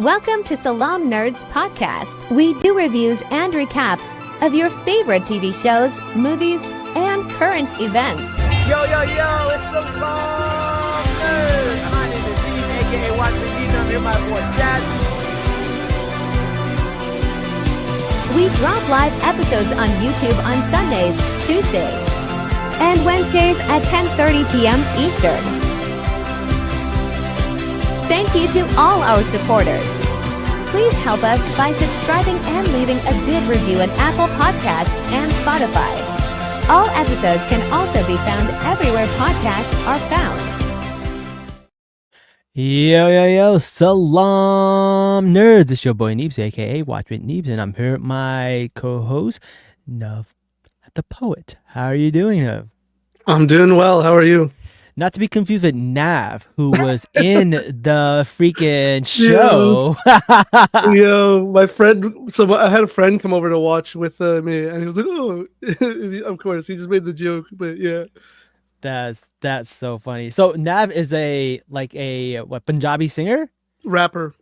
Welcome to Salaam Nerds Podcast. We do reviews and recaps of your favorite TV shows, movies, and current events. Yo, it's Salaam Nerds. My name is Steve, aka Watch Me Beat. I'm here, my boy Jazz. We drop live episodes on YouTube on Sundays, Tuesdays, and Wednesdays at 10:30 p.m. Eastern. Thank you to all our supporters. Please help us by subscribing and leaving a good review on Apple Podcasts and Spotify. All episodes can also be found everywhere podcasts are found. Yo, Salaam Nerds. It's your boy Neebs, aka Watch with Neebs, and I'm here with my co-host, Nuv the Poet. How are you doing, Nuv? I'm doing well. How are you? Not to be confused with Nav, who was in the freaking show. Yo, my friend. So I had a friend come over to watch with me, and he was like, "Oh, of course." He just made the joke, but yeah. That's so funny. So Nav is a Punjabi singer? Rapper,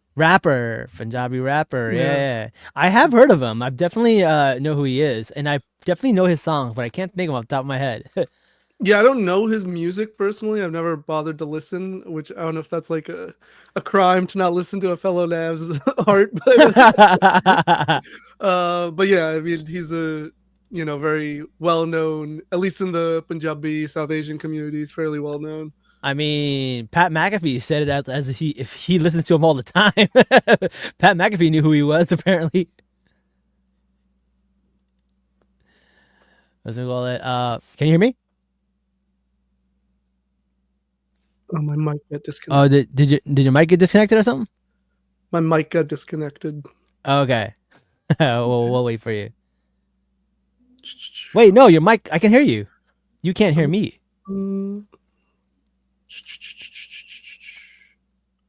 Punjabi rapper. Yeah. I have heard of him. I definitely know who he is, and I definitely know his songs, but I can't think of him off the top of my head. Yeah, I don't know his music personally. I've never bothered to listen, which I don't know if that's like a crime to not listen to a fellow Nav's art. But yeah, I mean, he's a very well known, at least in the Punjabi South Asian community, he's fairly well known. I mean, Pat McAfee said it as if he listens to him all the time. Pat McAfee knew who he was, apparently. What's it call it? Can you hear me? Oh, my mic got disconnected. Oh, did your mic get disconnected or something? My mic got disconnected. Okay. we'll wait for you. Wait, no, your mic, I can hear you. You can't hear me.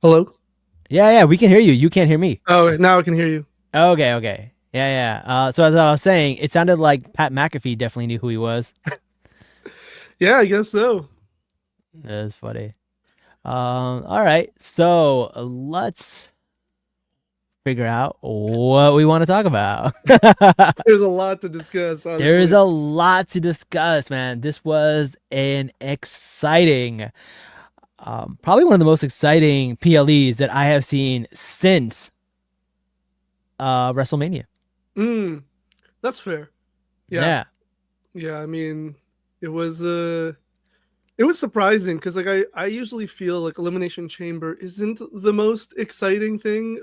Hello? Yeah, we can hear you. You can't hear me. Oh, now I can hear you. Okay. Yeah. So as I was saying, it sounded like Pat McAfee definitely knew who he was. Yeah, I guess so. That's funny. All right, so let's figure out what we want to talk about. There's a lot to discuss, honestly. There is a lot to discuss, man. This was an exciting, probably one of the most exciting PLEs that I have seen since WrestleMania. That's fair. Yeah. I mean, it was surprising because I usually feel like Elimination Chamber isn't the most exciting thing.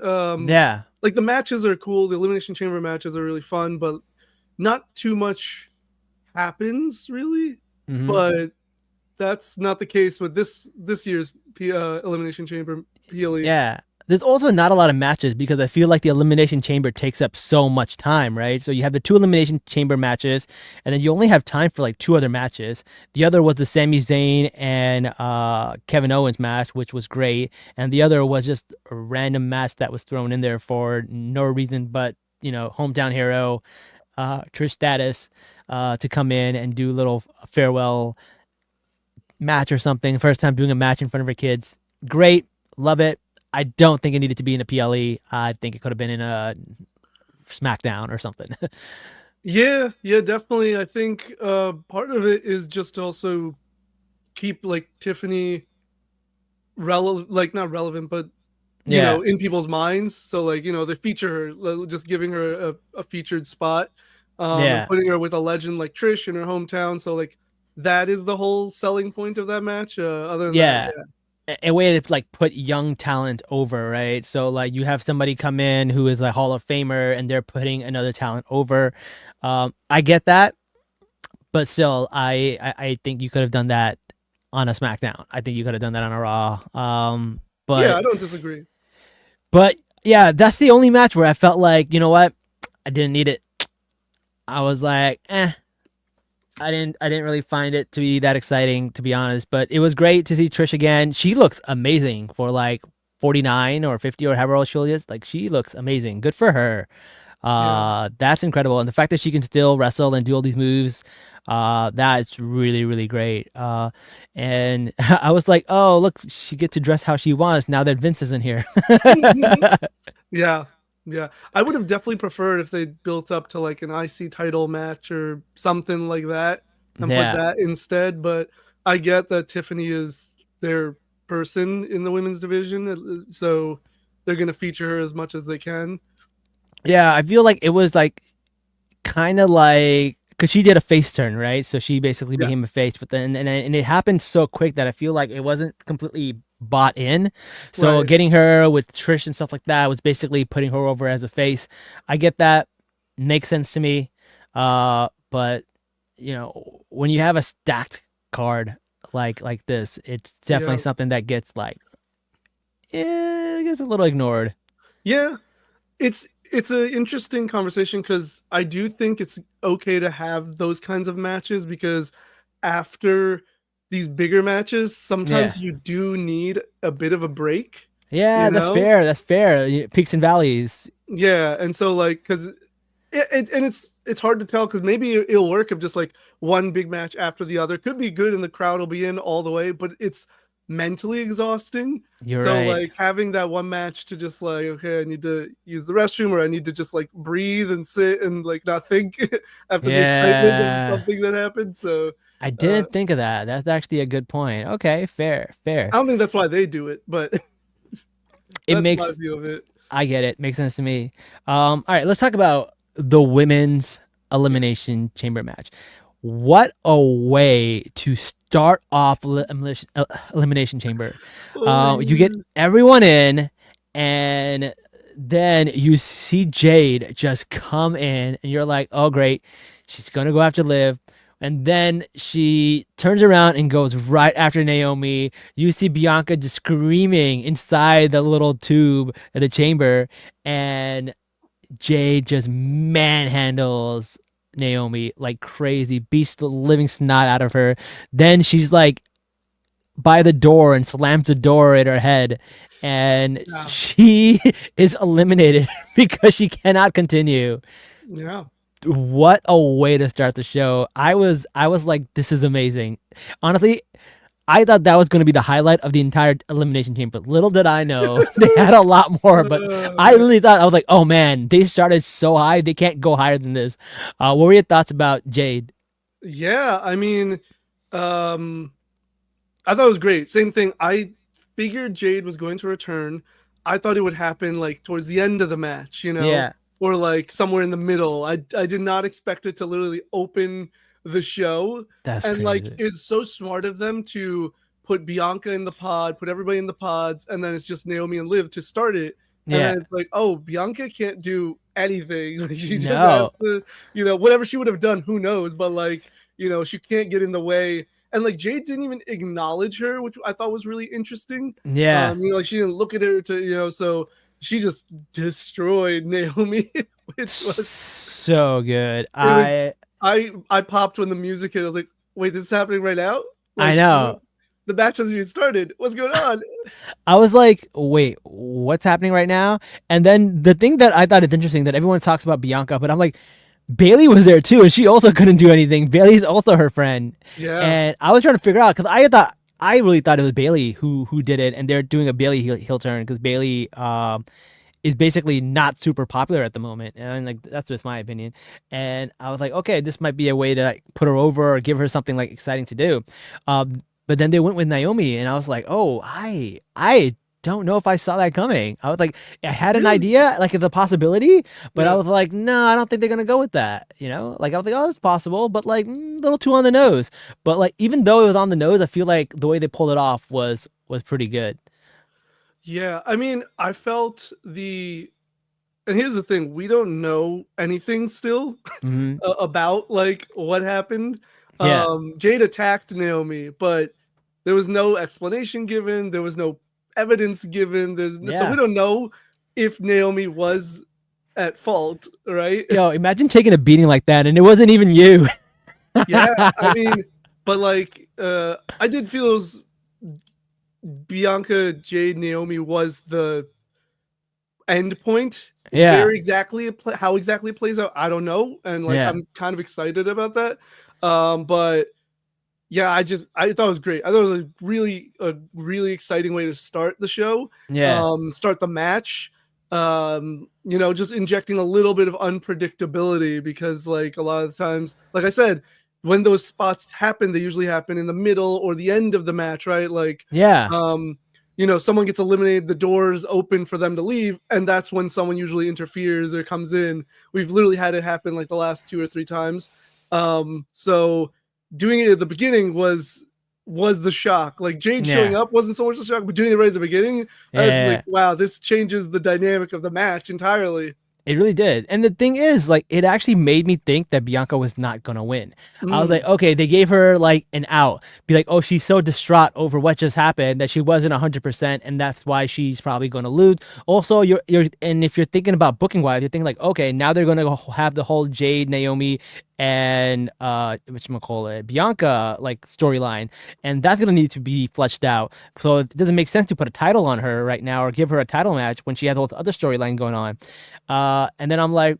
Like the matches are cool. The Elimination Chamber matches are really fun, but not too much happens really. Mm-hmm. But that's not the case with this year's Elimination Chamber PLE. Yeah. There's also not a lot of matches because I feel like the Elimination Chamber takes up so much time, right? So you have the 2 Elimination Chamber matches, and then you only have time for like 2 other matches. The other was the Sami Zayn and Kevin Owens match, which was great. And the other was just a random match that was thrown in there for no reason but, hometown hero, Trish Stratus, to come in and do a little farewell match or something. First time doing a match in front of her kids. Great. Love it. I don't think it needed to be in a PLE. I think it could have been in a SmackDown or something. Yeah, definitely. I think part of it is just to also keep like Tiffany relevant, like not relevant, but in people's minds. So like they feature her, just giving her a featured spot, and putting her with a legend like Trish in her hometown. So like that is the whole selling point of that match. Other than that, a way to like put young talent over, right? So like you have somebody come in who is a Hall of Famer and they're putting another talent over. I get that, but still, I think you could have done that on a SmackDown. I think you could have done that on a Raw. But yeah, I don't disagree. But yeah, that's the only match where I felt like, you know what, I didn't need it. I was like, I didn't really find it to be that exciting, to be honest, but it was great to see Trish again. She looks amazing for like 49 or 50 or however old she is. Like she looks amazing. Good for her. That's incredible, and the fact that she can still wrestle and do all these moves, that's really really great. And I was like, oh look, she gets to dress how she wants now that Vince isn't here. Yeah, yeah. I would have definitely preferred if they built up to like an IC title match or something like that and put Yeah. that instead. But I get that Tiffany is their person in the women's division, so they're gonna feature her as much as they can. Yeah, I feel like it was like kind of like because she did a face turn, right? So she basically Yeah, became a face, but then and it happened so quick that I feel like it wasn't completely bought in. So right. getting her with Trish and stuff like that was basically putting her over as a face. I get that, makes sense to me. But when you have a stacked card like this, it's definitely Yeah, something that gets like it gets a little ignored. yeah. It's an interesting conversation because I do think it's okay to have those kinds of matches because after these bigger matches, Yeah. sometimes you do need a bit of a break, Yeah, you that's know? fair. That's fair. Peaks and valleys. Yeah, and so like because and it's hard to tell because maybe it'll work if just like one big match after the other could be good and the crowd will be in all the way, but it's mentally exhausting. You're So right. like having that one match to just like, okay, I need to use the restroom or I need to just like breathe and sit and like not think after the excitement of Yeah. something that happened. So I uh, didn't think of that. That's actually a good point. Okay, fair, fair. I don't think that's why they do it, but It that's my makes view of it. I get it. Makes sense to me. All right, let's talk about the women's Yeah. elimination chamber match. What a way to start off elimination chamber. Oh You get man. everyone in, and then you see Jade just come in, and you're like, "Oh, great, she's gonna go after Liv." And then she turns around and goes right after Naomi. You see Bianca just screaming inside the little tube of the chamber, and Jade just manhandles Naomi like crazy, beats the living snot out of her. Then she's like by the door and slams the door in her head, and Yeah. she is eliminated because she cannot continue. Yeah. What a way to start the show. I was like, this is amazing. Honestly, I thought that was going to be the highlight of the entire elimination chamber. Little did I know they had a lot more, but I Man. really thought, I was like, oh man, they started so high, they can't go higher than this. What were your thoughts about Jade? Yeah, I mean, um, I thought it was great. Same thing. I figured Jade was going to return. I thought it would happen like towards the end of the match, Yeah, or like somewhere in the middle. I did not expect it to literally open the show. that's And like crazy. it's so smart of them to put Bianca in the pod, put everybody in the pods, and then it's just Naomi and Liv to start it. And Yeah, then it's like, oh, Bianca can't do anything. Like she just no, has to, whatever she would have done, who knows? But like, she can't get in the way. And like Jade didn't even acknowledge her, which I thought was really interesting. yeah, Like she didn't look at her to, so she just destroyed Naomi, which was so good. it was I I popped when the music hit. I was like, wait, this is happening right now? I Like know. the match hasn't even started. What's going on? I was like, wait, what's happening right now? And then the thing that I thought is interesting that everyone talks about Bianca, but I'm like, Bailey was there too, and she also couldn't do anything. Bailey's also her friend, Yeah. and I was trying to figure out because I really thought it was Bailey who did it, and they're doing a Bailey heel turn because Bailey is basically not super popular at the moment, and like that's just my opinion. And I was like, okay, this might be a way to like, put her over or give her something like exciting to do. But then they went with Naomi, and I was like, oh, I don't know if I saw that coming. I was like, I had an Really? idea, like the possibility, but I Yeah. was like, no, I don't think they're gonna go with that. Like I was like, oh, it's possible, but like a little too on the nose. But like even though it was on the nose, I feel like the way they pulled it off was pretty good. Yeah. I mean, I felt and here's the thing, we don't know anything still Hmm. about like what happened. Yeah, Jade attacked Naomi, but there was no explanation given, there was no evidence given. So we yeah. don't know if Naomi was at fault, right? Yo, imagine taking a beating like that, and it wasn't even you. Yeah, I mean, but like I did feel it was Bianca Jade Naomi was the end point. Yeah. Where exactly how exactly it plays out, I don't know, and like Yeah. I'm kind of excited about that. But yeah, I thought it was great. I thought it was a really exciting way to start the show. Yeah. Start the match. Just injecting a little bit of unpredictability because like a lot of the times, like I said, when those spots happen, they usually happen in the middle or the end of the match, right? Like Yeah. someone gets eliminated, the doors open for them to leave, and that's when someone usually interferes or comes in. We've literally had it happen like the last 2 or 3 times. So doing it at the beginning was the shock. Like Jade showing Yeah. up wasn't so much a shock, but doing it right at the beginning, I was Yeah. like, wow, this changes the dynamic of the match entirely. It really did. And the thing is, like, it actually made me think that Bianca was not going to win. I was like, okay, they gave her, like, an out. Be like, oh, she's so distraught over what just happened that she wasn't 100%, and that's why she's probably going to lose. Also, and if you're thinking about booking-wise, you're thinking, like, okay, now they're going to have the whole Jade, Naomi, and Bianca like storyline, and that's gonna need to be fleshed out. So it doesn't make sense to put a title on her right now or give her a title match when she has all the other storyline going on. And then I'm like,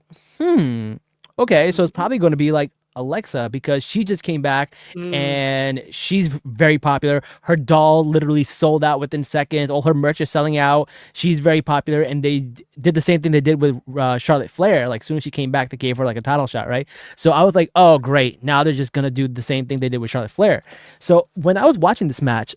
okay, so it's probably going to be like Alexa because she just came back and she's very popular. Her doll literally sold out within seconds. All her merch is selling out. She's very popular, and they did the same thing they did with Charlotte Flair. Like, as soon as she came back, they gave her like a title shot, right? So I was like, oh, great. Now they're just going to do the same thing they did with Charlotte Flair. So when I was watching this match,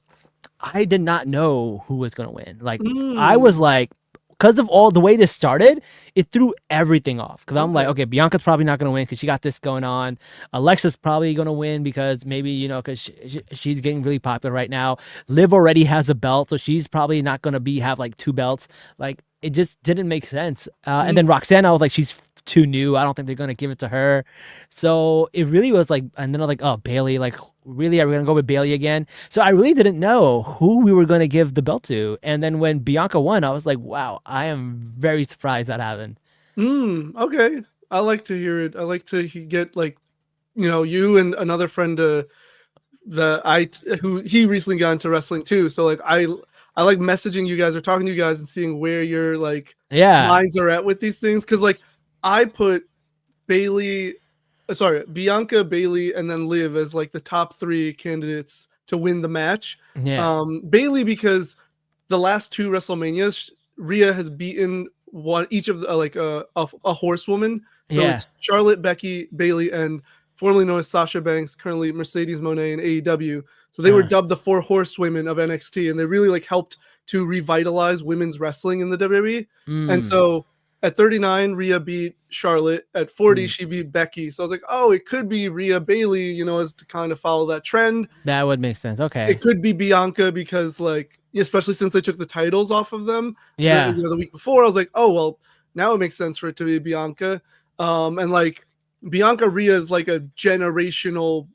I did not know who was going to win. Like, I was like, because of all the way this started, it threw everything off. Because I'm like, okay, Bianca's probably not going to win because she got this going on. Alexa's probably going to win because maybe, because she's getting really popular right now. Liv already has a belt, so she's probably not going to have like 2 belts. Like, it just didn't make sense. And then Roxanne, I was like, she's too new. I don't think they're going to give it to her. So it really was like, and then I was like, oh, Bailey, like, really, are we going to go with Bailey again? So I really didn't know who we were going to give the belt to. And then when Bianca won, I was like, wow, I am very surprised that happened. Okay. I like to hear it. I like to get like, you and another friend who he recently got into wrestling too. So like I like messaging you guys or talking to you guys and seeing where your like minds are at with these things. Cause like I put Bianca, Bailey, and then Liv as like the top 3 candidates to win the match. Yeah. Bailey, because the last 2 WrestleManias, Rhea has beaten each of the a horsewoman. So it's Charlotte, Becky, Bailey, and formerly known as Sasha Banks, currently Mercedes Moné in AEW. So they were dubbed the 4 horsewomen of NXT, and they really like helped to revitalize women's wrestling in the WWE. And so at 39, Rhea beat Charlotte. At 40, she beat Becky. So I was like, oh, it could be Rhea Bailey, as to kind of follow that trend. That would make sense. Okay. It could be Bianca because, like, especially since they took the titles off of them. The week before, I was like, oh, well, now it makes sense for it to be Bianca. And like Bianca Rhea is like a generational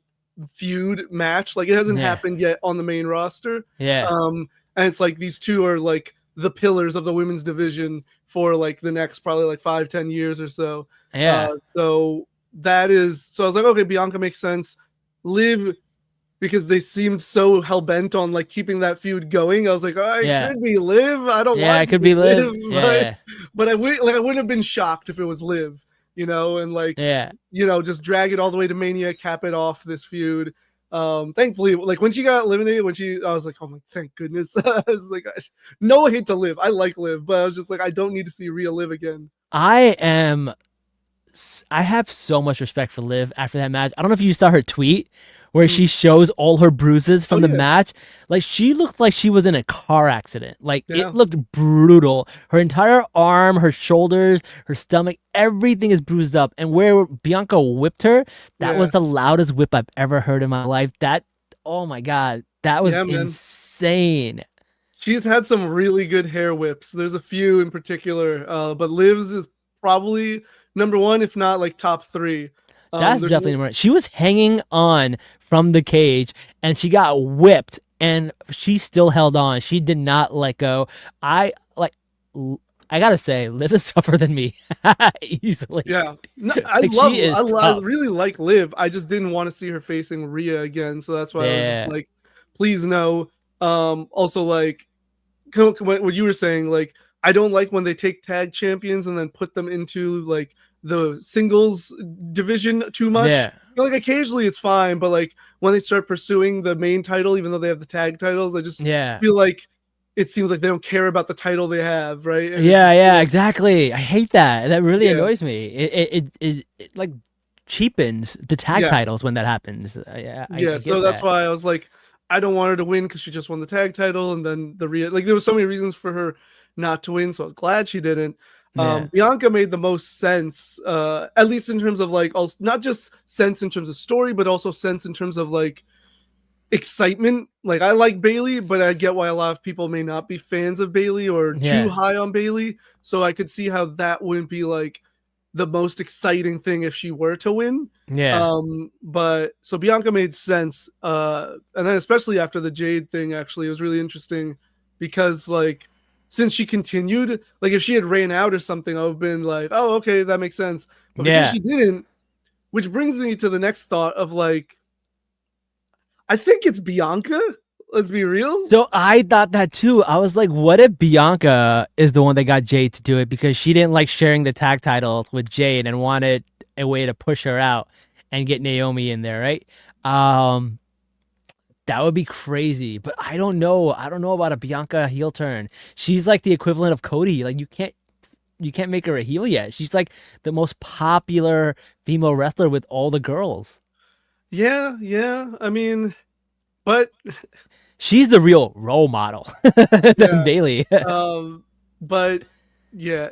feud match. Like, it hasn't happened yet on the main roster. Yeah. And it's like these two are like the pillars of the women's division for like the next probably like 5-10 years or so. So I was like, okay, Bianca makes sense. Liv, because they seemed so hell-bent on like keeping that feud going, I was like, oh, it could be Liv. I don't want it could be Liv. But I wouldn't have been shocked if it was Liv, and like just drag it all the way to Mania, cap it off this feud. Thankfully, like when she got eliminated, I was like, oh my, thank goodness. I was like, no hate to Liv. I like Liv, but I was just like, I don't need to see Rhea Liv again. I have so much respect for Liv after that match. I don't know if you saw her tweet where she shows all her bruises from the match. Like, she looked like she was in a car accident. Like, it looked brutal. Her entire arm, her shoulders, her stomach, everything is bruised up. And where Bianca whipped her, that was the loudest whip I've ever heard in my life. Oh my God, that was insane. She's had some really good hair whips. There's a few in particular, but Liv's is probably number 1, if not like top 3. That's definitely number 1. She was hanging on from the cage and she got whipped and she still held on. She did not let go. I gotta say, Liv is tougher than me easily. Yeah, no, I really like Liv. I just didn't want to see her facing Rhea again, so that's why I was just like, please no. Also, like what you were saying, like, I don't like when they take tag champions and then put them into like the singles division too much. Yeah. Like occasionally it's fine, but like when they start pursuing the main title, even though they have the tag titles, I just feel like it seems like they don't care about the title they have, right? And exactly. I hate that. That really annoys me. It like cheapens the tag titles when that happens. I so that's why I was like, I don't want her to win because she just won the tag title, and then like there was so many reasons for her not to win, so I was glad she didn't. Bianca made the most sense, at least in terms of like, also not just sense in terms of story, but also sense in terms of like excitement. Like I like Bayley, but I get why a lot of people may not be fans of Bayley or too high on Bayley. So I could see how that wouldn't be like the most exciting thing if she were to win. But so Bianca made sense. And then especially after the Jade thing, actually, it was really interesting because like since she continued, like if she had ran out or something, I would have been like, oh, okay, that makes sense. But because she didn't, which brings me to the next thought of like, I think it's Bianca. Let's be real. So I thought that too. I was like, what if Bianca is the one that got Jade to do it because she didn't like sharing the tag titles with Jade and wanted a way to push her out and get Naomi in there, right? That would be crazy. But I don't know. I don't know about a Bianca heel turn. She's like the equivalent of Cody. Like you can't make her a heel yet. She's like the most popular female wrestler with all the girls. Yeah. I mean, but she's the real role model than Bayley. But yeah,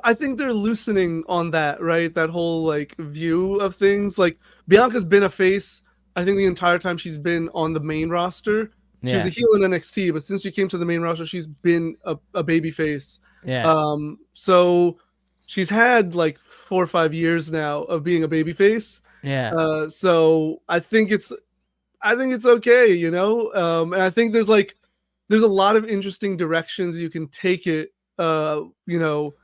I think they're loosening on that, right? That whole like view of things. Like Bianca's been a face, I think, the entire time she's been on the main roster. She was a heel in NXT, but since she came to the main roster, she's been a baby face. So she's had like 4 or 5 years now of being a baby face. So I think it's okay, you know? And I think there's a lot of interesting directions you can take it. You know,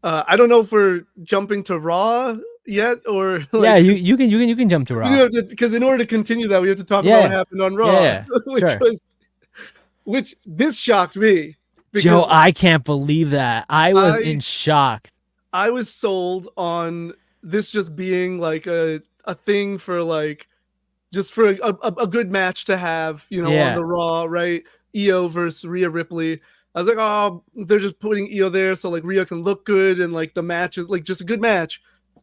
I don't know if we're jumping to Raw yet or like, you can jump to Raw. Because in order to continue that, we have to talk about what happened on Raw, which this shocked me. Joe, I can't believe that. I was in shock. I was sold on this just being like a thing for like just for a good match to have, you know, on the Raw, right? Io versus Rhea Ripley. I was like, oh, they're just putting Io there so like Rhea can look good and like the match is like just a good match.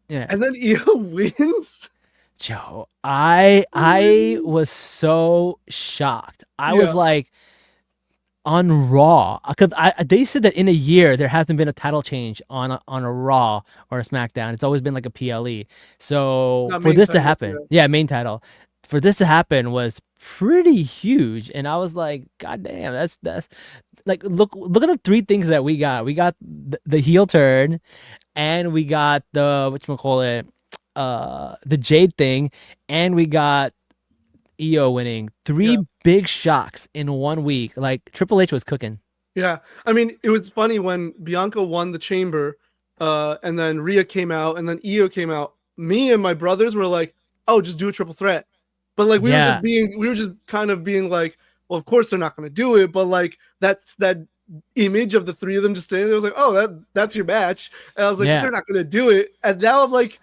And then Io wins. Joe, I was so shocked. I was like, on Raw, because they said that in a year there hasn't been a title change on a Raw or a SmackDown. It's always been like a PLE. So for this to happen, main title, for this to happen was pretty huge. And I was like, God damn, that's like look at the 3 things that we got. We got the heel turn, and we got the the Jade thing, and we got Io winning. 3 big shocks in 1 week. Like Triple H was cooking. Yeah, I mean, it was funny when Bianca won the Chamber, and then Rhea came out, and then Io came out. Me and my brothers were like, "Oh, just do a triple threat," but like we were just kind of being like, "Well, of course they're not going to do it," but like that image of the 3 of them just standing there was like, "Oh, that's your match," and I was like, "They're not going to do it," and now I'm like,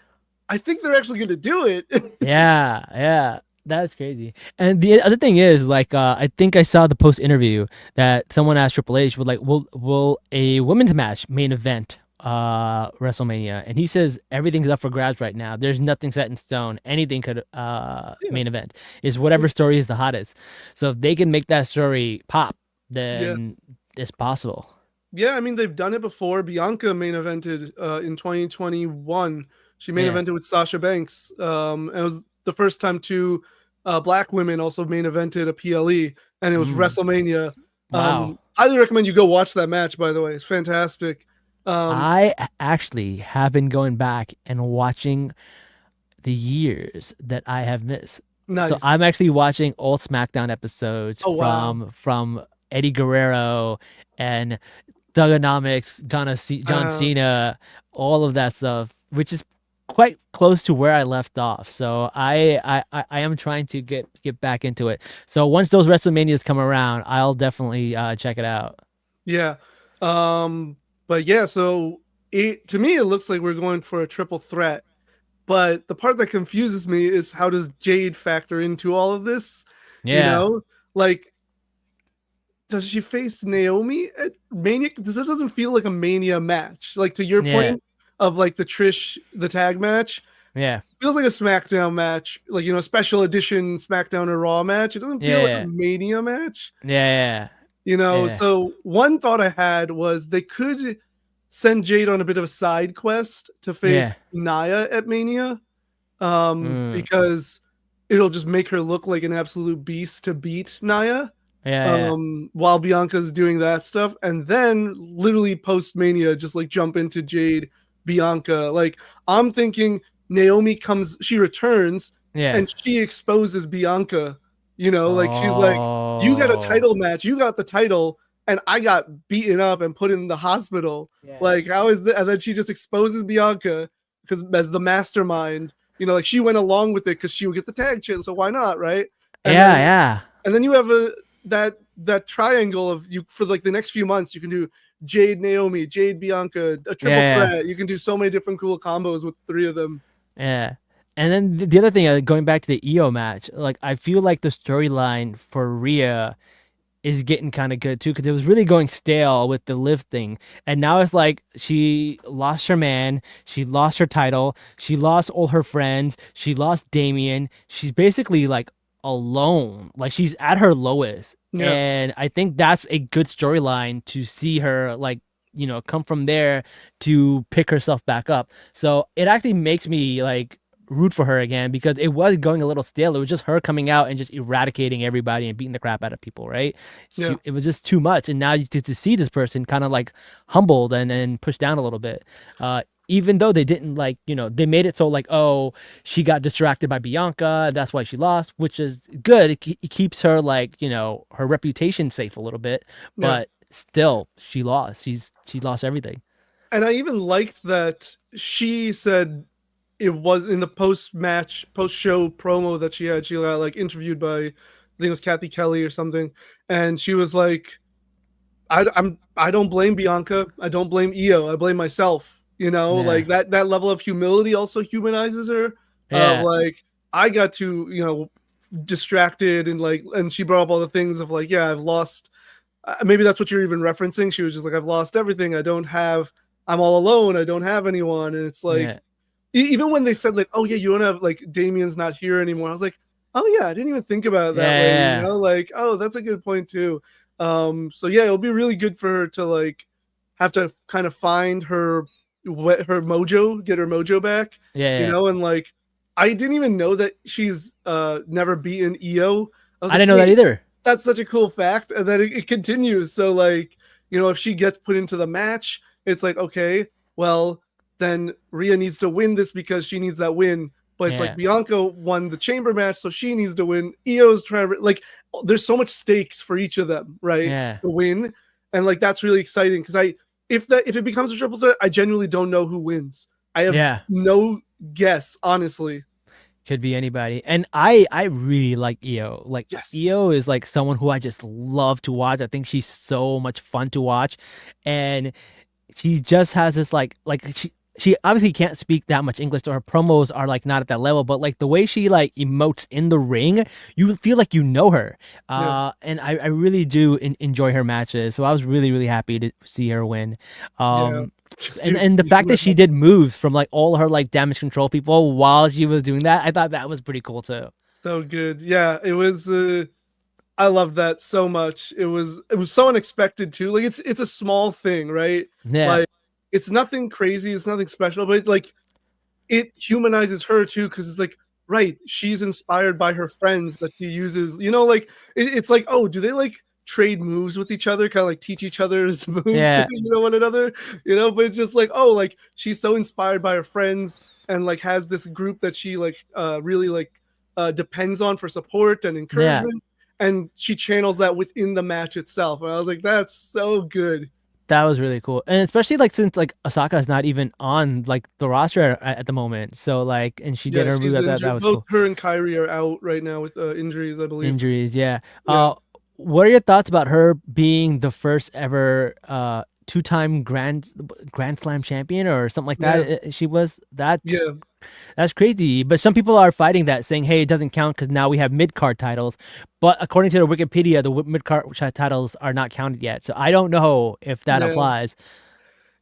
I think they're actually going to do it. Yeah. That's crazy. And the other thing is, like, I think I saw the post interview that someone asked Triple H, will a women's match main event WrestleMania? And he says everything's up for grabs right now. There's nothing set in stone. Anything could main event. Is whatever story is the hottest. So if they can make that story pop, then it's possible. Yeah, I mean, they've done it before. Bianca main evented in 2021. She main evented with Sasha Banks. It was the first time 2 black women also main evented a PLE, and it was WrestleMania. Wow. Highly recommend you go watch that match, by the way. It's fantastic. I actually have been going back and watching the years that I have missed. Nice. So I'm actually watching old SmackDown episodes from Eddie Guerrero and Thuganomics, John Cena, all of that stuff, which is quite close to where I left off. So I am trying to get back into it. So once those WrestleManias come around, I'll definitely check it out. Yeah. But yeah, so to me it looks like we're going for a triple threat. But the part that confuses me is how does Jade factor into all of this? You Yeah. know, like does she face Naomi at Mania? This doesn't feel like a Mania match. Like to your Yeah. point of like the tag match, Yeah. feels like a SmackDown match, like special edition SmackDown or Raw match. It doesn't feel like a Yeah. Mania match. Yeah. Yeah. So one thought I had was they could send Jade on a bit of a side quest to face Yeah. Nia at Mania, Mm. because it'll just make her look like an absolute beast to beat Nia. Yeah. While Bianca's doing that stuff, and then literally post Mania, just like jump into Jade, Bianca. Like I'm thinking Naomi she returns, Yeah. and she exposes Bianca. Like she's like, you got a Oh. title match, you got the title, and I got beaten up and put in the hospital. Yeah. Like how is that? And then she just exposes Bianca because as the mastermind, like she went along with it because she would get the tag chance, so why not, right? And Yeah. then, Yeah. and then you have that triangle of you for like the next few months. You can do Jade Naomi, Jade Bianca, a triple threat. You can do so many different cool combos with the three of them. Yeah. And then the other thing, going back to the EO match, like I feel like the storyline for Rhea is getting kind of good too, because it was really going stale with the Liv thing, and now it's like she lost her man, she lost her title, she lost all her friends, she lost Damien. She's basically like alone, like she's at her lowest. Yeah. And I think that's a good storyline to see her like come from there to pick herself back up. So it actually makes me like root for her again, because it was going a little stale. It was just her coming out and just eradicating everybody and beating the crap out of people, right? Yeah. It was just too much. And now you get to see this person kind of like humbled and pushed down a little bit. Even though they didn't like, they made it so like, oh, she got distracted by Bianca, that's why she lost, which is good. It keeps her like, her reputation safe a little bit, but still she lost. She lost everything. And I even liked that she said it was in the post-show promo that she had. She got like interviewed by, I think it was Kathy Kelly or something, and she was like, I don't blame Bianca. I don't blame Io. I blame myself. Like that level of humility also humanizes her. Yeah. Of like, I got to distracted and she brought up all the things of like, yeah, I've lost. Maybe that's what you're even referencing. She was just like, I've lost everything. I'm all alone. I don't have anyone. And it's like, even when they said like, oh yeah, you don't have like Damien's not here anymore. I was like, oh yeah, I didn't even think about it that way. Like, oh, that's a good point too. So yeah, it'll be really good for her to like have to kind of find her mojo, get her mojo back. And like, I didn't even know that she's never beaten Io. I didn't know that either. That's such a cool fact, and then it continues. So like, if she gets put into the match, it's like, okay, well then Rhea needs to win this because she needs that win. But it's like Bianca won the chamber match, so she needs to win. Io's trying to like, there's so much stakes for each of them, right? Yeah. To win, and like that's really exciting because if it becomes a triple threat, I genuinely don't know who wins. I have no guess, honestly. Could be anybody. And I really like Io. Like Io is like someone who I just love to watch. I think she's so much fun to watch, and she just has this like she obviously can't speak that much English, so her promos are like not at that level, but like the way she like emotes in the ring, you feel like her. And I really do enjoy her matches, so I was really, really happy to see her win. And the fact that she did moves from like all her like damage control people while she was doing that, I thought that was pretty cool too. So good. Yeah, it was I loved that so much. It was so unexpected too. Like it's a small thing, right? Yeah. Like it's nothing crazy, it's nothing special, but like it humanizes her too, because it's like, right, she's inspired by her friends that she uses, like it's like, oh, do they like trade moves with each other, kind of like teach each other's moves to one another, but it's just like, oh, like she's so inspired by her friends and like has this group that she like really like depends on for support and encouragement, and she channels that within the match itself. And I was like, that's so good. That was really cool. And especially like since like Osaka is not even on like the roster at the moment, so like, and she did her move that was both cool. Her and Kyrie are out right now with injuries, I believe. Injuries, what are your thoughts about her being the first ever two-time Grand Slam champion or something like that? She was that's crazy. But some people are fighting that, saying, "Hey, it doesn't count because now we have mid-card titles." But according to the Wikipedia, the mid-card titles are not counted yet. So I don't know if that applies.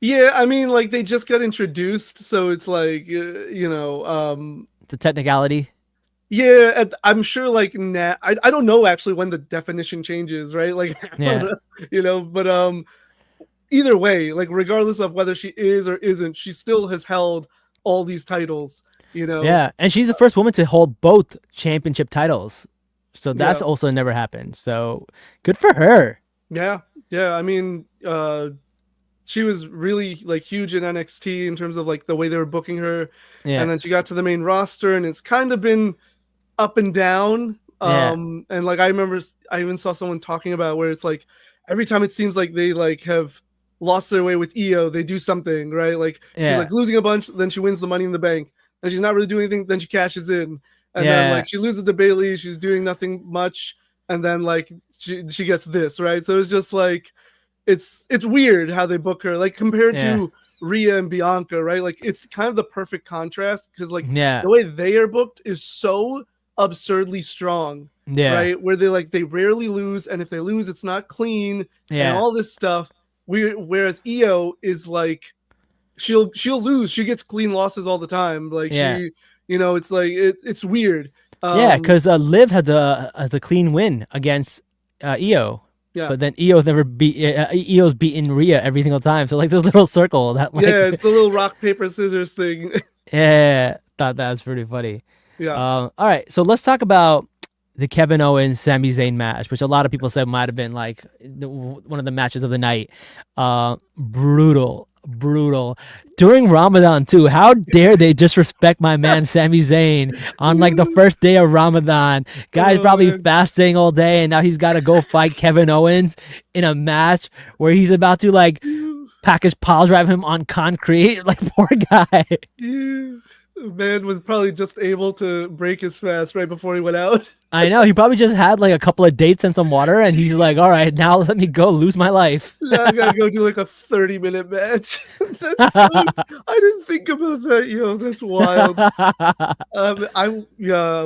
Yeah, I mean, like they just got introduced, so it's like the technicality. Yeah, I'm sure. Like now, I don't know actually when the definition changes, right? Like, but either way, like regardless of whether she is or isn't, she still has held all these titles. Yeah, and she's the first woman to hold both championship titles, so that's also never happened. So good for her. Yeah. I mean, she was really like huge in NXT in terms of like the way they were booking her, and then she got to the main roster, and it's kind of been up and down. And like I remember, I even saw someone talking about where it's like every time it seems like they like have lost their way with Io, they do something right. Like she's like losing a bunch, then she wins the Money in the Bank, and she's not really doing anything. Then she cashes in, and then like she loses to Bayley, she's doing nothing much, and then like she gets this right. So it's just like it's weird how they book her, like compared to Rhea and Bianca, right? Like it's kind of the perfect contrast because like the way they are booked is so absurdly strong, right? Where they rarely lose, and if they lose, it's not clean, and all this stuff. Whereas Io is like she'll lose, she gets clean losses all the time. Like she, it's like it's weird. Because Liv had the clean win against Io. Yeah, but then Io's beaten Rhea every single time. So like this little circle that like it's the little rock paper scissors thing. Thought that was pretty funny. Yeah. All right, so let's talk about the Kevin Owens Sami Zayn match, which a lot of people said might have been like one of the matches of the night. Brutal during Ramadan too. How dare they disrespect my man Sami Zayn on like the first day of Ramadan? Guy's probably fasting all day, and now he's got to go fight Kevin Owens in a match where he's about to like package pile drive him on concrete. Like poor guy. Man was probably just able to break his fast right before he went out. I know, he probably just had like a couple of dates and some water, and he's like, all right, now let me go lose my life. Now I gotta go do like a 30-minute match. I didn't think about that, that's wild.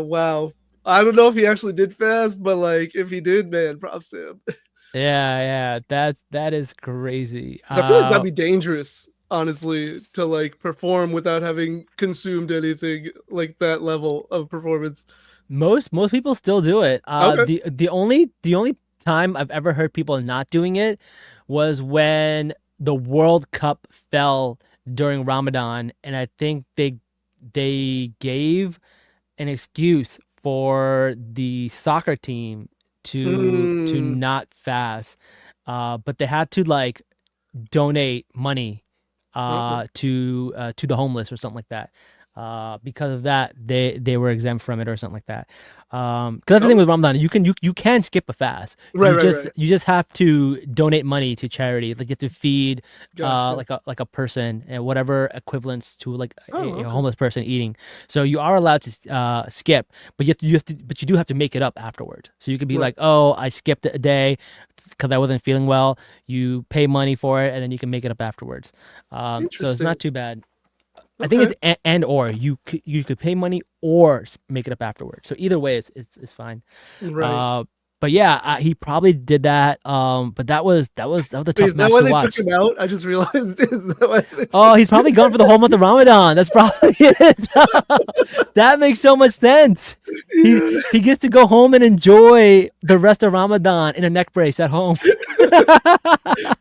Wow. I don't know if he actually did fast, but like if he did, man, props to him. Yeah, that is crazy. I feel like that'd be dangerous, honestly, to like perform without having consumed anything like that level of performance. Most people still do it. Okay. The only time I've ever heard people not doing it was when the World Cup fell during Ramadan, and I think they gave an excuse for the soccer team to not fast, but they had to like donate money to the homeless or something like that. Because of that, they were exempt from it or something like that. Because that's the thing with Ramadan, you can skip a fast. You just have to donate money to charity. Like you have to feed like a person and whatever equivalents to like a homeless person eating. So you are allowed to skip, but you do have to make it up afterward. So you could be like, oh, I skipped a day because I wasn't feeling well. You pay money for it, and then you can make it up afterwards. So it's not too bad. Okay. I think it's and or you could pay money or make it up afterwards. So either way, it's fine. Right. But yeah, he probably did that. But that was the tough match to watch. Is that why they took him out? I just realized. He's probably gone for the whole month of Ramadan. That's probably it. That makes so much sense. He gets to go home and enjoy the rest of Ramadan in a neck brace at home. I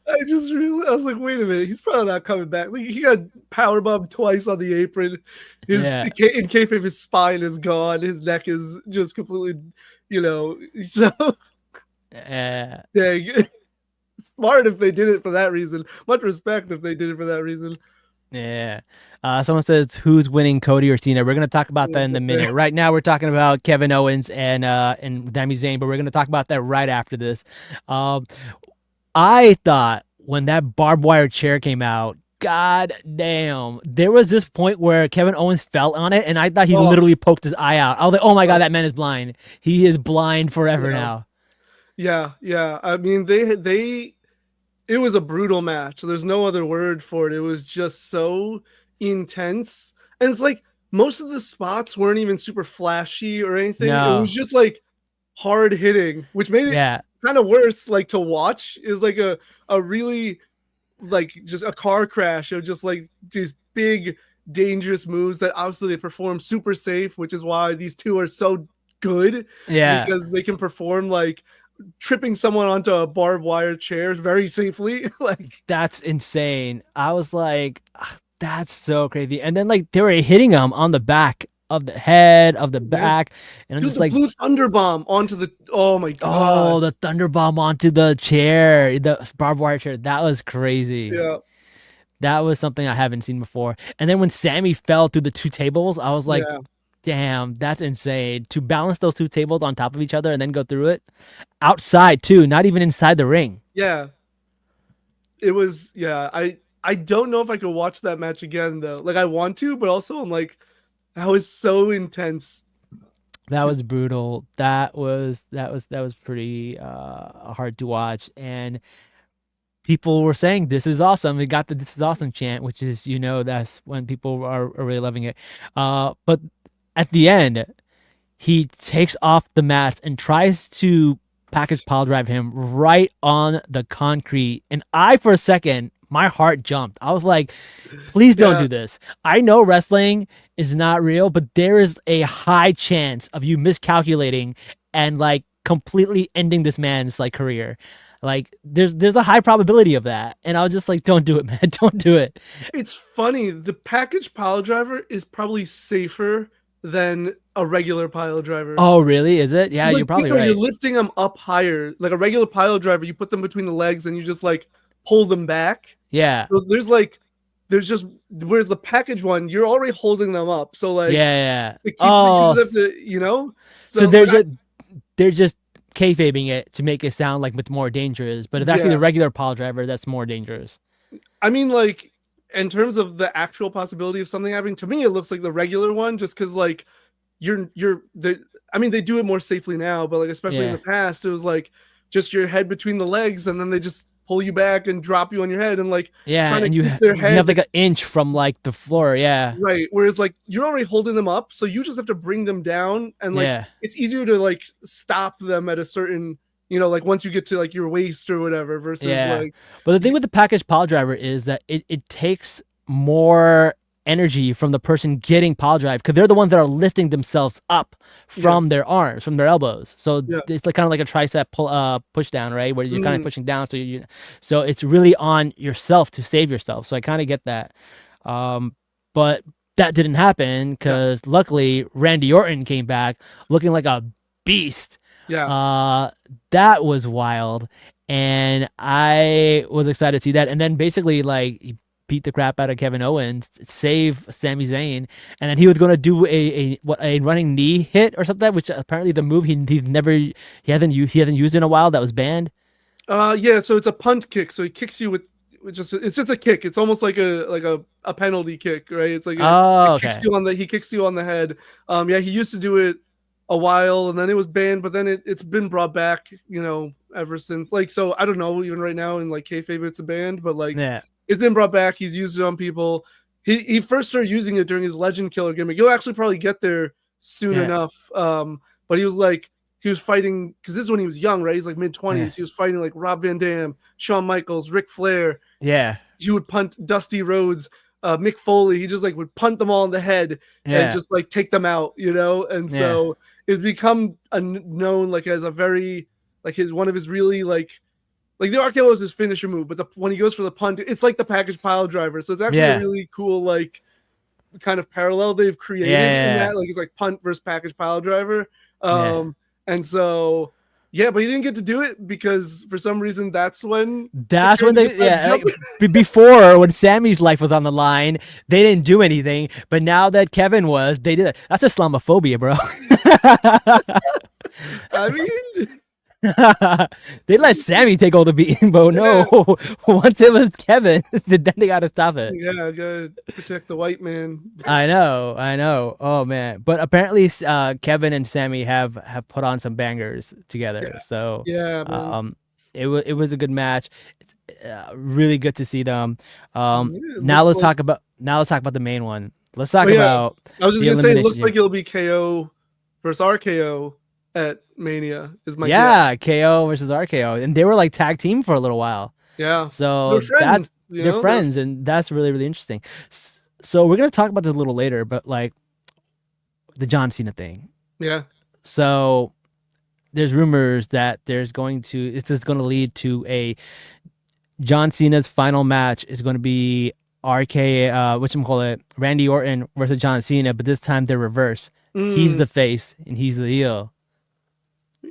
was like, wait a minute, he's probably not coming back. Like he got powerbombed twice on the apron. In kayfabe, his spine is gone. His neck is just completely, so dang. Smart if they did it for that reason. Much respect if they did it for that reason. Yeah. Someone says, who's winning, Cody or Cena? We're going to talk about that in a minute. Right now, we're talking about Kevin Owens and Sami Zayn, but we're going to talk about that right after this. I thought when that barbed wire chair came out, god damn, there was this point where Kevin Owens fell on it, and I thought he literally poked his eye out. I was like, oh my god, that man is blind. He is blind forever now. Yeah, yeah. I mean, it was a brutal match. There's no other word for it. It was just so intense. And it's like most of the spots weren't even super flashy or anything. It was No. just like hard hitting, which made it Yeah. kind of worse like to watch. It was like a really like just a car crash of just like these big dangerous moves that obviously they perform super safe, which is why these two are so good, Yeah. because they can perform like tripping someone onto a barbed wire chair very safely. Like That's insane. I was like, "Ugh, that's so crazy." And then like they were hitting him on the back of the head, of the back, and I'm dude, just the like, blue thunder bomb onto the, oh my god. oh, the thunder bomb onto the chair, the barbed wire chair. That was crazy. Yeah, That was something I haven't seen before. And then when Sammy fell through the two tables, I was like, yeah. damn, that's insane. To balance those two tables on top of each other and then go through it outside too, not even inside the ring. Yeah. It was, yeah. I don't know if I could watch that match again though. Like I want to, but also I'm like, that was so intense. That was brutal. That was pretty hard to watch. And people were saying this is awesome. It got the "this is awesome" chant, which is, you know, that's when people are really loving it. But at the end, he takes off the mask and tries to package pile drive him right on the concrete. And I, for a second, my heart jumped. I was like, please don't Yeah. do this. I know wrestling is not real, but there is a high chance of you miscalculating and like completely ending this man's like career. Like there's a high probability of that. And I was just like, don't do it, man. Don't do it. It's funny. The package pile driver is probably safer than a regular pile driver. Oh, really? Is it? Yeah, Like, you're probably think of it, right. You're lifting them up higher. Like a regular pile driver, you put them between the legs and you just like pull them back. Yeah. So there's just, whereas the package one, you're already holding them up. So like, Yeah. you Oh, just have to, you know. so they're just kayfabing it to make it sound like it's more dangerous, but it's actually Yeah. the regular pile driver that's more dangerous. I mean, like in terms of the actual possibility of something happening, to me it looks like the regular one, just because like I mean, they do it more safely now, but like especially in Yeah. the past, it was like just your head between the legs, and then they just pull you back and drop you on your head, and like Yeah, trying to and keep their you head have like an inch from like the floor. Yeah. right. Whereas like you're already holding them up, so you just have to bring them down, and like Yeah. it's easier to like stop them at a certain, you know, like once you get to like your waist or whatever, versus Yeah. like But the thing with the package pile driver is that it takes more energy from the person getting pile drive, because they're the ones that are lifting themselves up from their arms, from their elbows. So Yeah. it's like kind of like a tricep push down, right? Where you're kind of Mhm. pushing down. So it's really on yourself to save yourself. So I kind of get that. But that didn't happen because luckily Randy Orton came back looking like a beast. yeah. That was wild, and I was excited to see that. And then basically, like, he beat the crap out of Kevin Owens, save Sami Zayn, and then he was going to do a running knee hit or something, which apparently the move he hasn't used in a while, that was banned. Yeah, so it's a punt kick. So he kicks you with just, it's just a kick. It's almost like a penalty kick, right? It's like Oh, kicks okay. you he kicks you on the head. Yeah, he used to do it a while, and then it was banned, but then it's been brought back, you know, ever since. Like, so I don't know, even right now in like kayfabe it's a banned, but like Yeah. it's been brought back. He's used it on people. He first started using it during his Legend Killer gimmick. You'll actually probably get there soon Yeah. enough. But he was fighting, because this is when he was young, right? He's like mid-20s. Yeah. He was fighting like Rob Van Dam, Shawn Michaels, Ric Flair. Yeah. He would punt Dusty Rhodes, Mick Foley. He just like would punt them all in the head and just like take them out, you know? And so it's become known like as a very, like one of his really like the RKO is his finisher move, but when he goes for the punt, it's like the package pile driver. So it's actually a really cool like kind of parallel they've created in that. Like it's like punt versus package pile driver. And so but he didn't get to do it because for some reason that's when before, when Sammy's life was on the line, they didn't do anything, but now that Kevin was, they did it. That's Islamophobia, bro. I mean, They let Sammy take all the beating, but no. Once it was Kevin, then they got to stop it. Yeah, gotta protect the white man. I know. Oh man, but apparently, Kevin and Sammy have put on some bangers together. So Yeah, man. it was a good match. It's really good to see them. Now looks let's talk about the main one. Let's talk Oh, yeah. about. I was just the gonna say, it elimination looks chamber. like it'll be KO versus RKO at Mania. Is my guess. Yeah, KO versus RKO, and they were like tag team for a little while. Yeah. So They're friends, they're friends, and that's really, really interesting. So we're gonna talk about this a little later, but like the John Cena thing. Yeah. So there's rumors that it's going to lead to a John Cena's final match is going to be Randy Orton versus John Cena, but this time they're reverse. He's the face and he's the heel.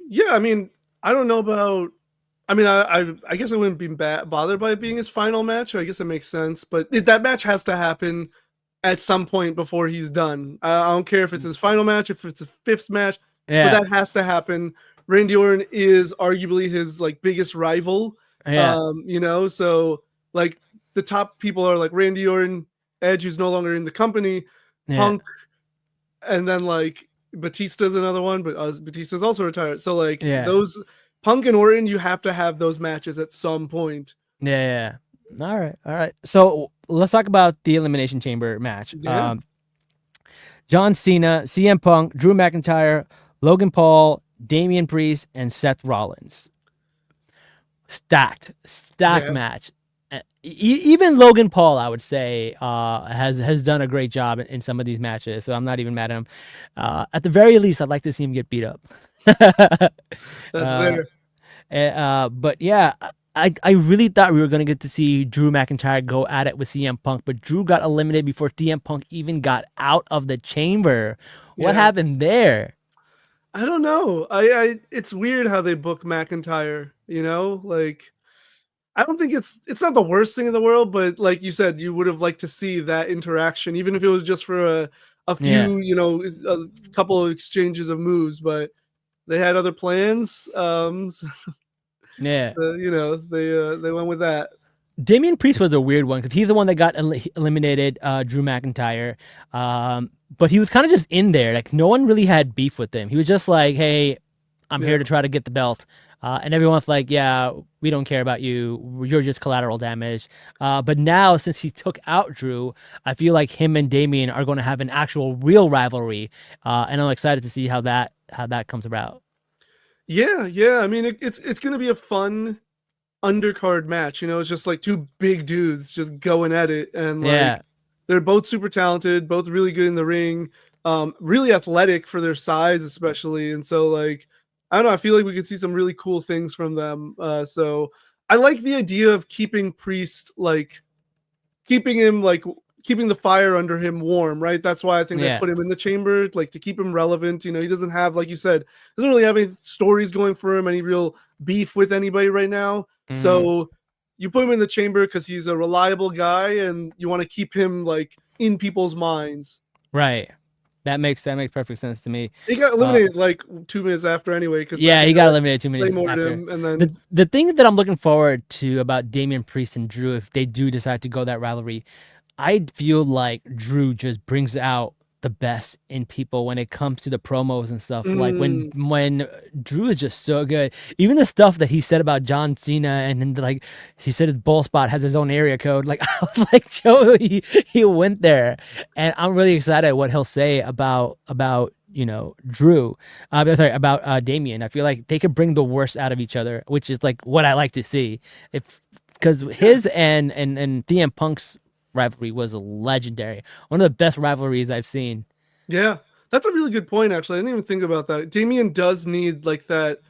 Yeah, I mean, I don't know about. I mean, I guess I wouldn't be bothered by it being his final match. I guess it makes sense, but that match has to happen at some point before he's done. I don't care if it's his final match, if it's a fifth match, but that has to happen. Randy Orton is arguably his like biggest rival. You know, so like the top people are like Randy Orton, Edge, who's no longer in the company, Punk, and then like Batista's another one, but Batista's also retired. So like those Punk and Orton, you have to have those matches at some point. Yeah. All right. So let's talk about the Elimination Chamber match. Yeah. John Cena, CM Punk, Drew McIntyre, Logan Paul, Damian Priest, and Seth Rollins. Stacked match. Even Logan Paul, I would say, has done a great job in some of these matches. So I'm not even mad at him. At the very least, I'd like to see him get beat up. That's fair. But yeah, I really thought we were going to get to see Drew McIntyre go at it with CM Punk, but Drew got eliminated before CM Punk even got out of the chamber. What happened there? I don't know. It's weird how they book McIntyre, you know? Like, I don't think it's not the worst thing in the world, but like you said, you would have liked to see that interaction, even if it was just for a few, you know, a couple of exchanges of moves, but they had other plans. So, you know, they went with that. Damian Priest was a weird one because he's the one that got eliminated, Drew McIntyre. But he was kind of just in there. Like, no one really had beef with him. He was just like, hey, I'm here to try to get the belt. And everyone's like, yeah, we don't care about you. You're just collateral damage. But now, since he took out Drew, I feel like him and Damian are going to have an actual real rivalry. And I'm excited to see how that comes about. Yeah. I mean, it's going to be a fun undercard match. You know, it's just like two big dudes just going at it. And like, they're both super talented, both really good in the ring, really athletic for their size, especially. And so like, I don't know, I feel like we could see some really cool things from them. So I like the idea of keeping Priest, like keeping the fire under him warm, right? That's why I think they put him in the chamber, like to keep him relevant. You know, he doesn't have, like you said, doesn't really have any stories going for him, any real beef with anybody right now. Mm-hmm. So you put him in the chamber because he's a reliable guy and you want to keep him like in people's minds. Right. That makes perfect sense to me. He got eliminated like 2 minutes after anyway. He got eliminated 2 minutes after. Him, and then the thing that I'm looking forward to about Damian Priest and Drew, if they do decide to go that rivalry, I feel like Drew just brings out the best in people when it comes to the promos and stuff. Like when Drew is just so good. Even the stuff that he said about John Cena, and then like he said his ball spot has his own area code. Like I was like, Joe, he went there, and I'm really excited what he'll say about you know Drew. About Damian. I feel like they could bring the worst out of each other, which is like what I like to see. Because his and CM Punk's rivalry was legendary. One of the best rivalries I've seen. Yeah, that's a really good point, actually. I didn't even think about that. Damian does need like that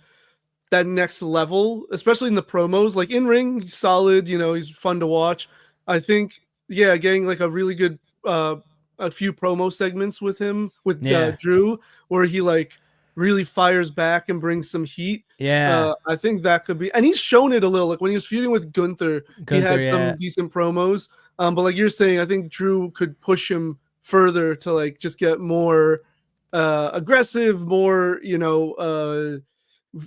next level, especially in the promos. Like in ring, he's solid, you know, he's fun to watch. I think, getting like a really good a few promo segments with him, with Drew, where he like really fires back and brings some heat. I think that could be, and he's shown it a little. Like when he was feuding with Gunther he had some decent promos. But like you're saying, I think Drew could push him further to like just get more aggressive, more, you know,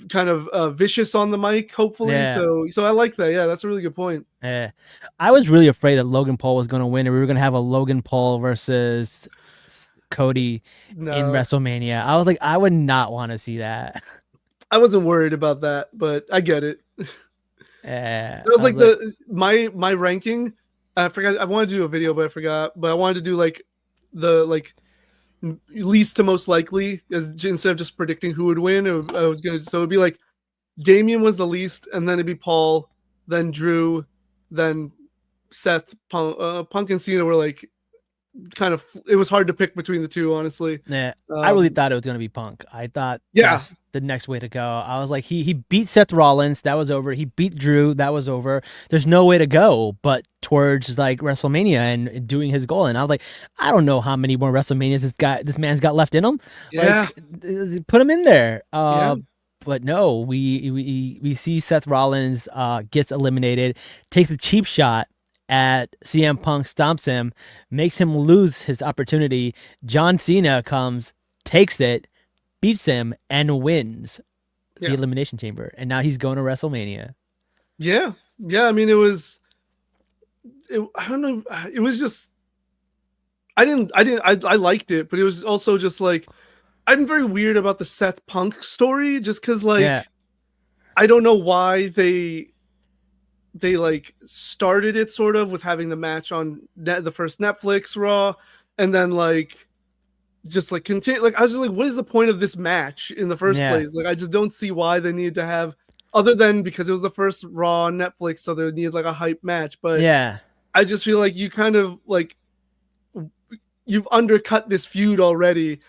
kind of vicious on the mic, hopefully. Yeah. So I like that. Yeah, that's a really good point. Yeah. I was really afraid that Logan Paul was going to win, and we were going to have a Logan Paul versus Cody in WrestleMania. I was like, I would not want to see that. I wasn't worried about that, but I get it. Yeah. Like my ranking, I forgot. I wanted to do a video, but I forgot. But I wanted to do like the least to most likely, instead of just predicting who would win. I was gonna, so it'd be like Damian was the least, and then it'd be Paul, then Drew, then Seth. Punk and Cena were like kind of, it was hard to pick between the two, honestly. Yeah, I really thought it was gonna be Punk. I thought that's the next way to go. I was like, he beat Seth Rollins, that was over. He beat Drew, that was over. There's no way to go but towards like WrestleMania and doing his goal. And I was like, I don't know how many more WrestleManias this man's got left in him. Yeah, like, put him in there. But no, we see Seth Rollins gets eliminated, takes a cheap shot at CM Punk, stomps him, makes him lose his opportunity. John Cena comes, takes it, beats him, and wins the Elimination Chamber. And now he's going to WrestleMania. Yeah. I mean, I don't know. It was just, I liked it, but it was also just like, I'm very weird about the Seth Punk story, just because I don't know why they like started it sort of with having the match on the first Netflix Raw, and then like just like continue. Like I was just like, what is the point of this match in the first place? Like I just don't see why they needed to have, other than because it was the first Raw on Netflix, so they needed like a hype match. But I just feel like you kind of like you've undercut this feud already.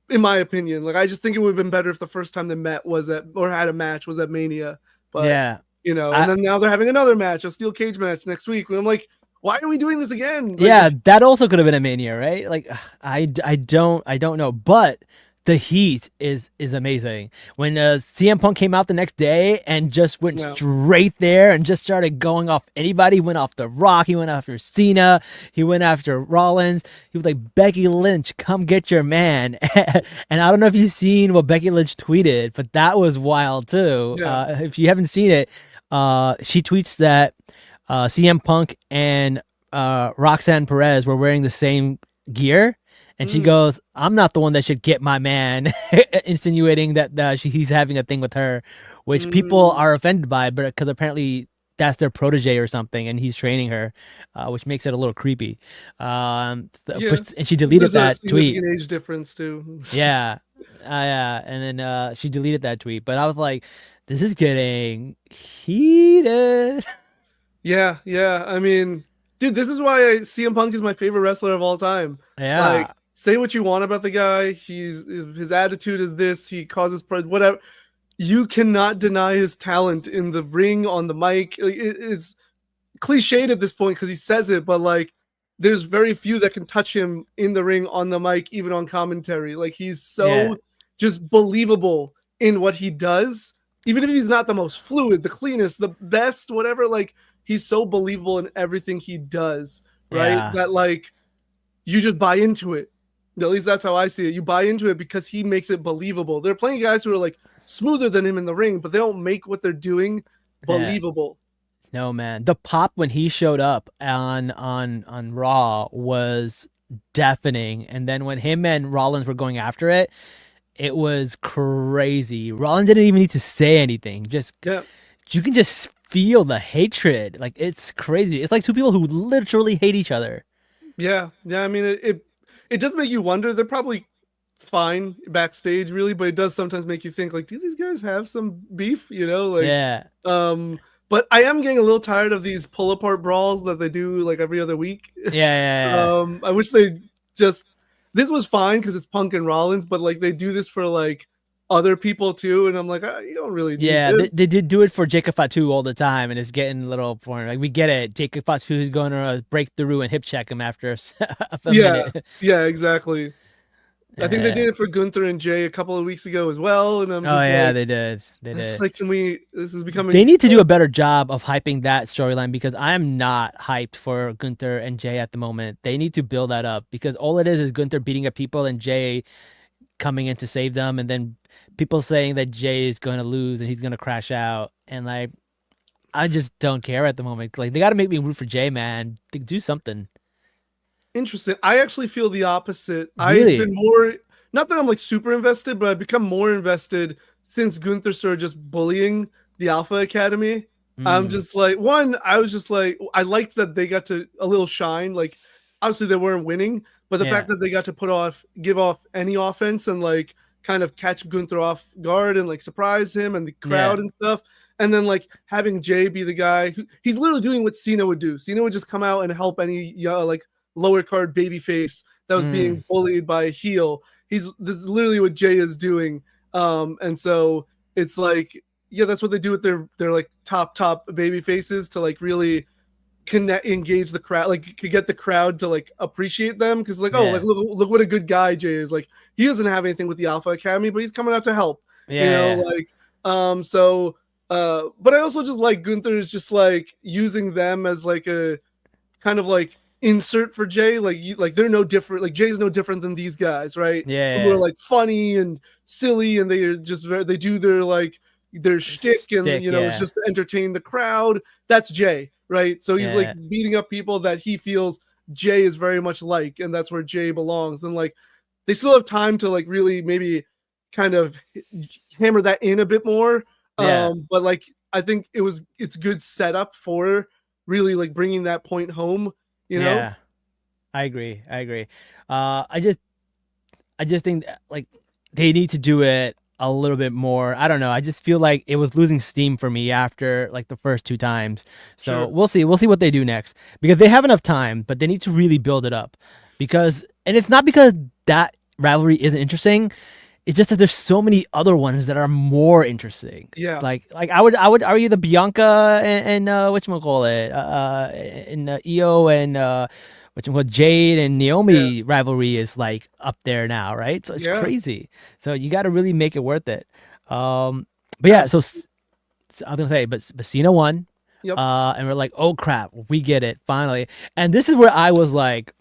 In my opinion, like I just think it would have been better if the first time they met was had a match was at Mania. But you know, and then now they're having another match, a steel cage match next week. And I'm like, why are we doing this again? Like, that also could have been a Mania, right? Like, I don't know, but the heat is amazing. When CM Punk came out the next day and just went straight there and just started going off anybody, he went off The Rock, he went after Cena, he went after Rollins. He was like, Becky Lynch, come get your man. And I don't know if you've seen what Becky Lynch tweeted, but that was wild too. If you haven't seen it, she tweets that CM Punk and Roxanne Perez were wearing the same gear. And she goes, I'm not the one that should get my man, insinuating that he's having a thing with her, which people are offended by, but because apparently that's their protege or something, and he's training her, which makes it a little creepy. And she deleted that tweet. There's an age difference too. And then she deleted that tweet. But I was like, this is getting heated. Yeah. I mean, dude, this is why CM Punk is my favorite wrestler of all time. Like, say what you want about the guy. His attitude is this. He causes whatever. You cannot deny his talent in the ring, on the mic. It's cliched at this point because he says it, but like, there's very few that can touch him in the ring, on the mic, even on commentary. Like, he's so just believable in what he does, even if he's not the most fluid, the cleanest, the best, whatever. Like, he's so believable in everything he does, right? That like, you just buy into it. At least that's how I see it. You buy into it because he makes it believable. There are plenty of guys who are like smoother than him in the ring, but they don't make what they're doing believable. No, man. The pop when he showed up on Raw was deafening. And then when him and Rollins were going after it, it was crazy. Rollins didn't even need to say anything. You can just feel the hatred. Like, it's crazy. It's like two people who literally hate each other. Yeah. I mean, it does make you wonder. They're probably fine backstage, really, but it does sometimes make you think, like, do these guys have some beef? You know, like, but I am getting a little tired of these pull apart brawls that they do like every other week. I wish they just. This was fine because it's Punk and Rollins, but like they do this for like other people too, and I'm like, you don't really need this. They did do it for Jacob Fatu all the time, and it's getting a little boring. Like, we get it. Jacob Fatu is going to break through and hip check him after a minute. Yeah, exactly. I think they did it for Gunther and Jay a couple of weeks ago as well, and I'm just they did. It's like, this is becoming. They need to do a better job of hyping that storyline, because I am not hyped for Gunther and Jay at the moment. They need to build that up, because all it is Gunther beating up people and Jay coming in to save them, and then people saying that Jay is going to lose and he's going to crash out, and like I just don't care at the moment. Like they got to make me root for Jay, man. They do something. Interesting. I actually feel the opposite. Really? I've been more, not that I'm like super invested, but I've become more invested since Gunther started just bullying the Alpha Academy. I'm just like, I was just like, I liked that they got to a little shine. Like, obviously they weren't winning, but the fact that they got to give off any offense and like kind of catch Gunther off guard and like surprise him and the crowd and stuff. And then like having Jay be the guy who he's literally doing what Cena would do. Cena would just come out and help any like lower card baby face that was being bullied by a heel. This is literally what Jay is doing. And so it's like, yeah, that's what they do with their like top baby faces to like really engage the crowd, like get the crowd to like appreciate them, because like like look what a good guy Jay is. Like he doesn't have anything with the Alpha Academy, but he's coming out to help. But I also just like Gunther is just like using them as like a kind of like insert for Jay. Like they're no different. Like Jay's no different than these guys, right? Who are like funny and silly, and they do their like their shtick, and it's just to entertain the crowd. That's Jay, right? So he's like beating up people that he feels Jay is very much like, and that's where Jay belongs. And like they still have time to like really maybe kind of hammer that in a bit more. But like I think it's good setup for really like bringing that point home. I agree. I just think that, like they need to do it a little bit more. I don't know. I just feel like it was losing steam for me after like the first 2 times. So we'll see what they do next, because they have enough time, but they need to really build it up, and it's not because that rivalry isn't interesting. It's just that there's so many other ones that are more interesting. Yeah. Like I would argue the Bianca and whatchamacallit, and Io and Jade and Naomi rivalry is like up there now, right? So it's crazy. So you got to really make it worth it. But yeah, so I was gonna say, but Cena won. Yep. And we're like, oh crap, we get it finally. And this is where I was like,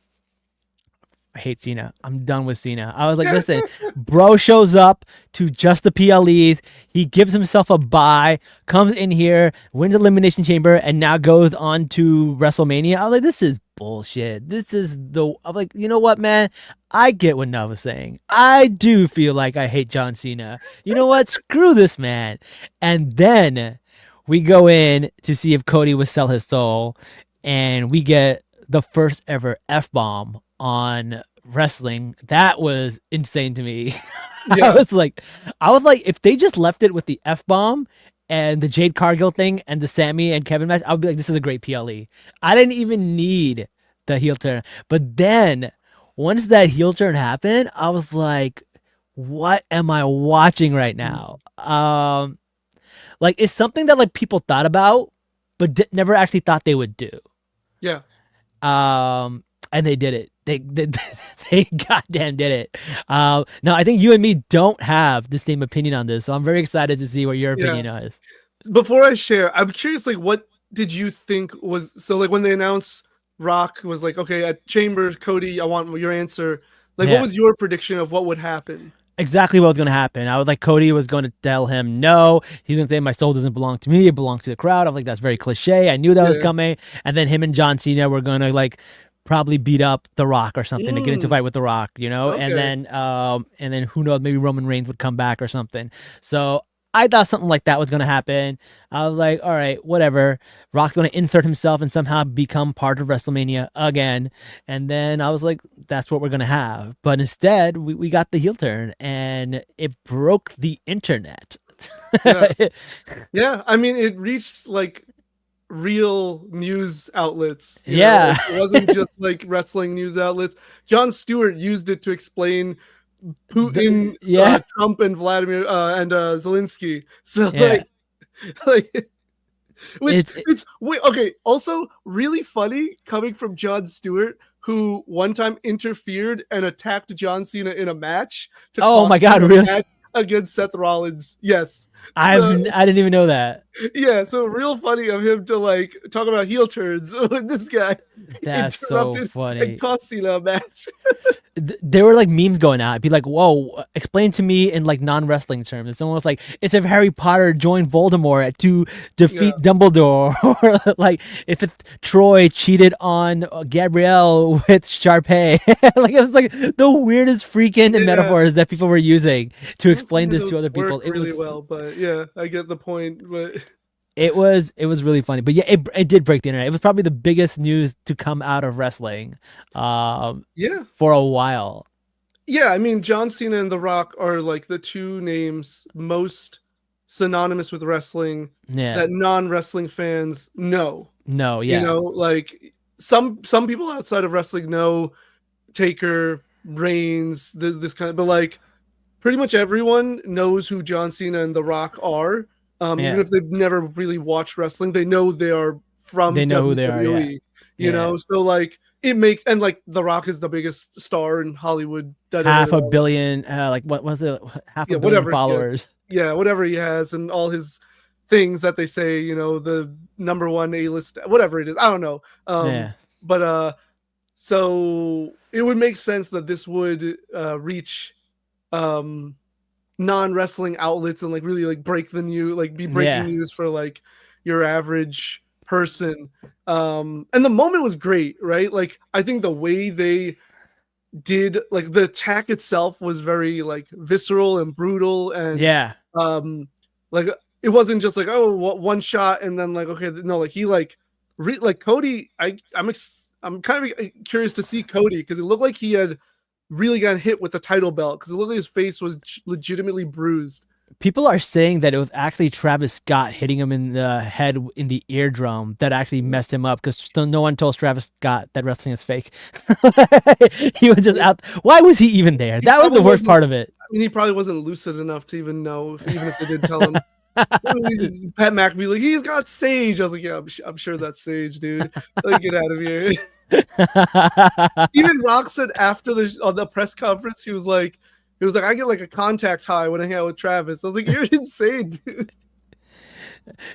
I hate Cena. I'm done with Cena. I was like, listen, bro shows up to just the PLEs. He gives himself a bye, comes in here, wins Elimination Chamber, and now goes on to WrestleMania. I was like, this is bullshit. I'm like, you know what, man? I get what Nava's saying. I do feel like I hate John Cena. You know what? Screw this man. And then we go in to see if Cody would sell his soul, and we get the first ever F-bomb on wrestling. That was insane to me. I was like, if they just left it with the F-bomb and the Jade Cargill thing and the Sammy and Kevin match, I would be like, this is a great PLE. I didn't even need the heel turn. But then once that heel turn happened, I was like, what am I watching right now? Like it's something that like people thought about but never actually thought they would do. Yeah. And they did it. They goddamn did it. Now I think you and me don't have the same opinion on this, so I'm very excited to see what your opinion is. Before I share, I'm curious, like, what did you think was so like when they announced Rock was like, okay, at Chamber, Cody, I want your answer. Like, what was your prediction of what would happen? Exactly what was going to happen. I was like, Cody was going to tell him no. He's going to say, my soul doesn't belong to me. It belongs to the crowd. I'm like, that's very cliche. I knew that was coming. And then him and John Cena were going to like probably beat up The Rock or something to get into a fight with The Rock, you know? Okay. And then who knows, maybe Roman Reigns would come back or something. So I thought something like that was going to happen. I was like, all right, whatever. Rock's going to insert himself and somehow become part of WrestleMania again. And then I was like, that's what we're going to have. But instead, we got the heel turn, and it broke the internet. Yeah, I mean, it reached like real news outlets. You know? Like, it wasn't just like wrestling news outlets. Jon Stewart used it to explain Putin, Trump, and Vladimir and Zelensky. So it's wait, okay. Also, really funny coming from Jon Stewart, who one time interfered and attacked John Cena in a match. Oh my God, really? Against Seth Rollins. Yes. I didn't even know that. Yeah, so real funny of him to like talk about heel turns with this guy. That's so funny. And cost Cena a match. there were like memes going out. It'd be like, whoa, explain to me in like non-wrestling terms. And someone was like, it's if Harry Potter joined Voldemort to defeat Dumbledore, or like if Troy cheated on Gabrielle with Sharpay. Like it was like the weirdest freaking metaphors that people were using to explain this to other people. It really was well, but yeah, I get the point. But it was really funny. But yeah, it did break the internet. It was probably the biggest news to come out of wrestling for a while. Yeah, I mean, John Cena and The Rock are like the two names most synonymous with wrestling that non-wrestling fans know. No, yeah. You know, like some people outside of wrestling know Taker, Reigns, this kind of, but like pretty much everyone knows who John Cena and The Rock are. Even if they've never really watched wrestling, they know they are from WWE, who they are. You know, so like it makes, and like The Rock is the biggest star in Hollywood. Half a billion, like what was it? Half a billion followers. Yeah, whatever he has, and all his things that they say, you know, the number one A-list, whatever it is. I don't know. But so it would make sense that this would reach non-wrestling outlets and like really like break the news, like be breaking news for like your average person. And the moment was great, right? Like I think the way they did, like the attack itself was very like visceral and brutal, and like it wasn't just like, oh, one shot and then like, okay, no, like he like Cody. I'm kind of curious to see Cody, because it looked like he had really got hit with the title belt, because it looked like his face was legitimately bruised. People are saying that it was actually Travis Scott hitting him in the head in the eardrum that actually messed him up, because no one told Travis Scott that wrestling is fake. He was just out. Why was he even there? That was the worst part of it. I mean, he probably wasn't lucid enough to even know, even if they did tell him. Pat McAfee like, he's got Sage. I was like, yeah, I'm sure that's Sage, dude. Like, get out of here. Even Rock said after the press conference, he was like, I get like a contact high when I hang out with Travis. I was like, you're insane, dude.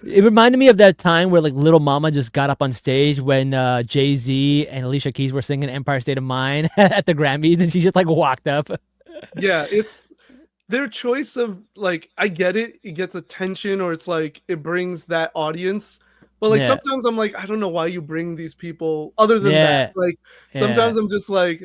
It reminded me of that time where like Little Mama just got up on stage when Jay-Z and Alicia Keys were singing Empire State of Mind at the Grammys, and she just like walked up. Yeah, it's their choice of like, I get it gets attention, or it's like it brings that audience. But like sometimes I'm like, I don't know why you bring these people other than that. Like sometimes I'm just like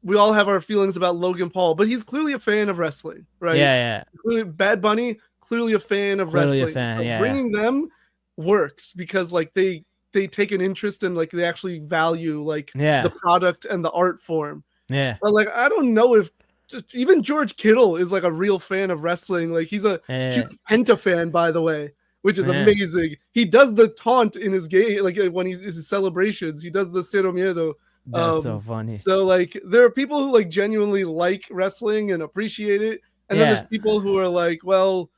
we all have our feelings about Logan Paul, but he's clearly a fan of wrestling, right? Yeah. Clearly, Bad Bunny, clearly a fan of wrestling. Bringing them works because like they take an interest in, like they actually value like the product and the art form. Yeah. But like I don't know if even George Kittle is like a real fan of wrestling. Like he's a huge Penta fan, by the way, which is amazing. He does the taunt in his game, like when he's his celebrations. He does the Cero Miedo. That's so funny. So like there are people who like genuinely like wrestling and appreciate it, and then there's people who are like, well,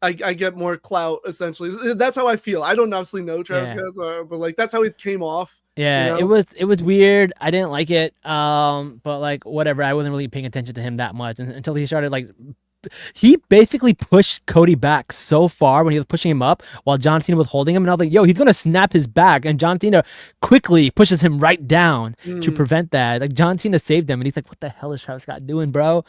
I get more clout essentially. That's how I feel. I don't obviously know Travis Scott, but like that's how it came off. Yeah, you know? it was weird. I didn't like it. But like whatever, I wasn't really paying attention to him that much until he started like. He basically pushed Cody back so far when he was pushing him up while John Cena was holding him, and I was like, yo, he's gonna snap his back, and John Cena quickly pushes him right down to prevent that. Like John Cena saved him, and he's like, what the hell is Travis Scott doing, bro?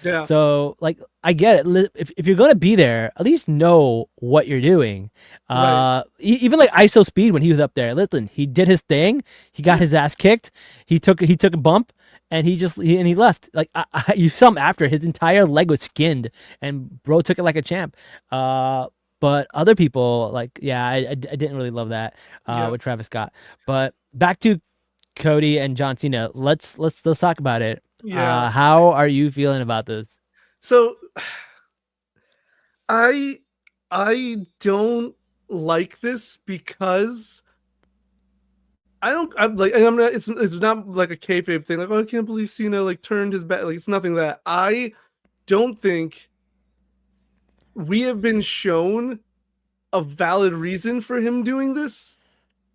Yeah. So like I get it. If you're gonna be there, at least know what you're doing. Even like ISO Speed when he was up there, listen, he did his thing. He got his ass kicked. He took a bump. And he left. Like you saw him after, his entire leg was skinned, and bro took it like a champ. But other people, like, I didn't really love that with Travis Scott. But back to Cody and John Cena. Let's talk about it. Yeah. How are you feeling about this? So, I don't like this because. I'm not. It's not like a kayfabe thing. Like, oh, I can't believe Cena like turned his back. Like, it's nothing that. I don't think we have been shown a valid reason for him doing this.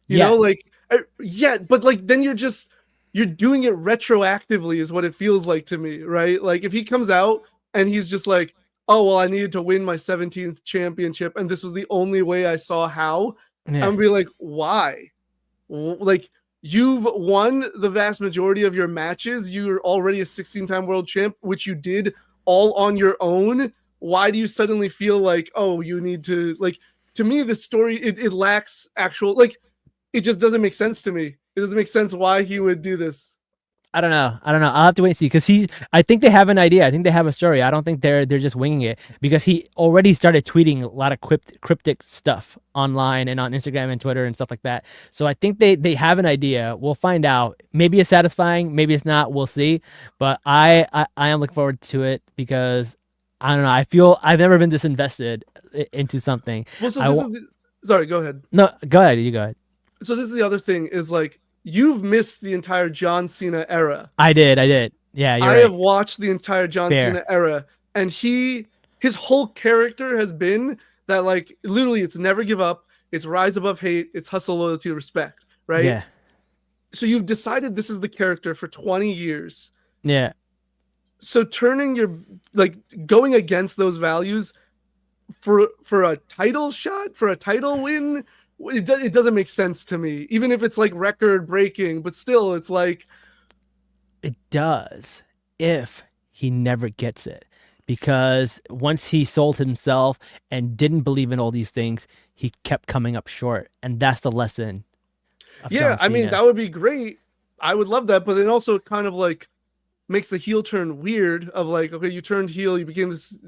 You know, like, but like then you're doing it retroactively, is what it feels like to me, right? Like if he comes out and he's just like, oh well, I needed to win my 17th championship, and this was the only way I saw how. I'm be like, why? Like you've won the vast majority of your matches. You're already a 16-time world champ, which you did all on your own. Why do you suddenly feel like, oh, you need to, like, to me, the story, it lacks actual, like, it just doesn't make sense to me. It doesn't make sense why he would do this. I don't know. I'll have to wait and see, because I think they have an idea. I think they have a story. I don't think they're just winging it, because he already started tweeting a lot of cryptic stuff online and on Instagram and Twitter and stuff like that. So I think they have an idea. We'll find out. Maybe it's satisfying. Maybe it's not. We'll see. But I am looking forward to it, because I don't know. I feel I've never been this invested into something. Well, so sorry, go ahead. No, go ahead. You go ahead. So this is the other thing, is like, you've missed the entire John Cena era. I did. Yeah, you're I right. have watched the entire John Cena era, and his whole character has been that, like, literally, it's never give up, it's rise above hate, it's hustle, loyalty, respect, right? Yeah. So you've decided this is the character for 20 years. Yeah. So turning going against those values for a title shot, for a title win, it doesn't make sense to me, even if it's like record breaking, but still, it's like, it does if he never gets it, because once he sold himself and didn't believe in all these things, he kept coming up short, and that's the lesson. Yeah, I mean, that would be great. I would love that, but it also kind of like makes the heel turn weird, of like, okay, you turned heel, you became this,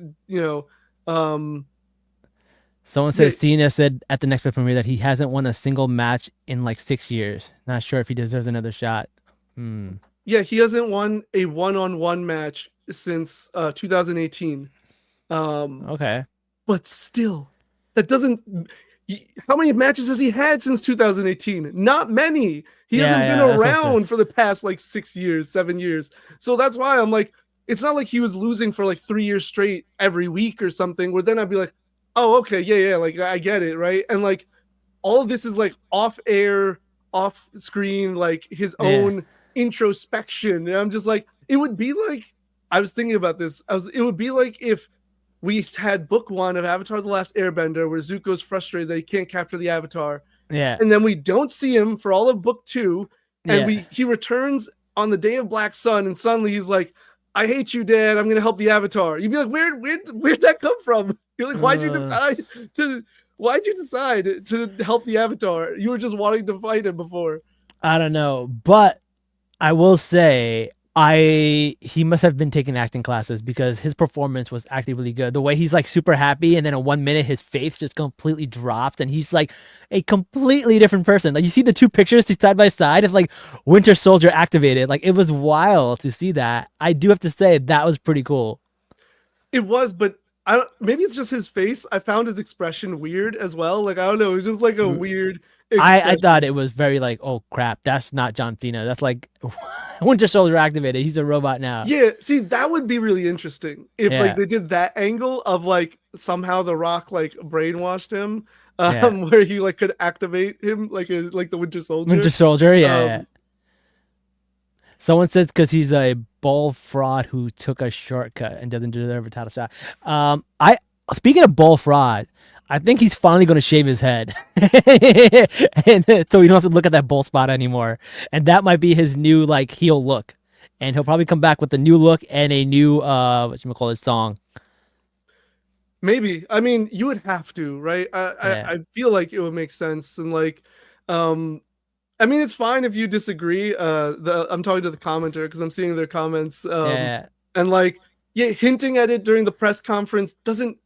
Someone says Cena said at the next premiere that he hasn't won a single match in like 6 years. Not sure if he deserves another shot. Yeah, he hasn't won a one-on-one match since 2018. Okay. But still, that doesn't... How many matches has he had since 2018? Not many. He hasn't been around for the past like 6 years, 7 years. So that's why I'm like, it's not like he was losing for like 3 years straight every week or something, where then I'd be like, oh, okay, yeah, like, I get it, right? And like, all of this is like off air, off screen, like his own introspection. And I'm just like, it would be like, I was thinking about this. It would be like if we had book 1 of Avatar: The Last Airbender, where Zuko's frustrated that he can't capture the Avatar. Yeah. And then we don't see him for all of book 2, and he returns on the day of Black Sun, and suddenly he's like, I hate you, Dad. I'm gonna help the Avatar. You'd be like, where'd that come from? You're like, why'd you decide to help the Avatar? You were just wanting to fight him before. I don't know, but I will say he must have been taking acting classes, because his performance was actually really good. The way he's like super happy, and then in 1 minute his face just completely dropped, and he's like a completely different person. Like, you see the two pictures side by side of like Winter Soldier activated. Like, it was wild to see that. I do have to say that was pretty cool. It was, but maybe it's just his face. I found his expression weird as well. Like, I don't know, it was just like a weird expression. I thought it was very like, oh crap, that's not John Cena. That's like Winter Soldier activated. He's a robot now. Yeah, see, that would be really interesting if like they did that angle of like somehow The Rock like brainwashed him, where he like could activate him like the Winter Soldier. Winter Soldier, yeah. Someone says because he's a bull fraud who took a shortcut and doesn't deserve a title shot. Speaking of bull fraud, I think he's finally going to shave his head, and so we don't have to look at that bull spot anymore. And that might be his new like heel look, and he'll probably come back with a new look and a new song. Maybe. I mean, you would have to, right? I feel like it would make sense, and like, I mean, it's fine if you disagree. I'm talking to the commenter because I'm seeing their comments. And like, hinting at it during the press conference doesn't.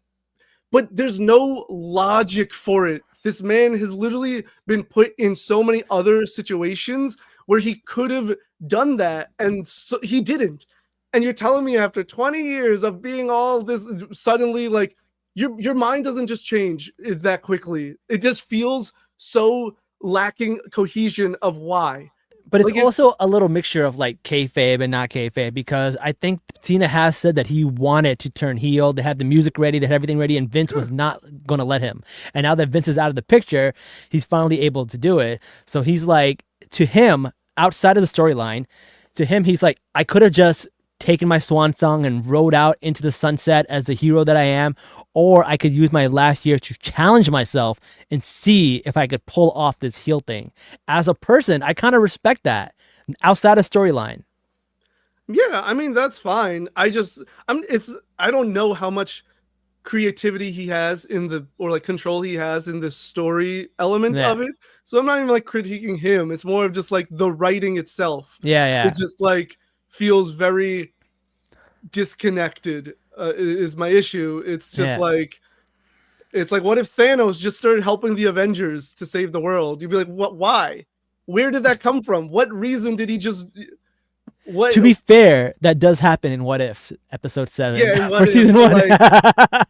But there's no logic for it. This man has literally been put in so many other situations where he could have done that, and so he didn't. And you're telling me after 20 years of being all this, suddenly like your mind doesn't just change that quickly. It just feels so lacking cohesion of why. But it's like also a little mixture of like kayfabe and not kayfabe, because I think Cena has said that he wanted to turn heel. They had the music ready, they had everything ready, and Vince was not going to let him. And now that Vince is out of the picture, he's finally able to do it. So he's like, to him, outside of the storyline, to him, he's like, I could have just taken my swan song and rode out into the sunset as the hero that I am, or I could use my last year to challenge myself and see if I could pull off this heel thing. As a person, I kind of respect that outside of storyline. Yeah, I mean that's fine. I don't know how much creativity he has or control he has in the story element of it. So I'm not even like critiquing him. It's more of just like the writing itself. Yeah. It just like feels very disconnected is my issue. It's just like, it's like, what if Thanos just started helping the Avengers to save the world? You'd be like, what? Why? Where did that come from? What reason did he just... What? To be fair, that does happen in What If episode 7 for season 1. Like,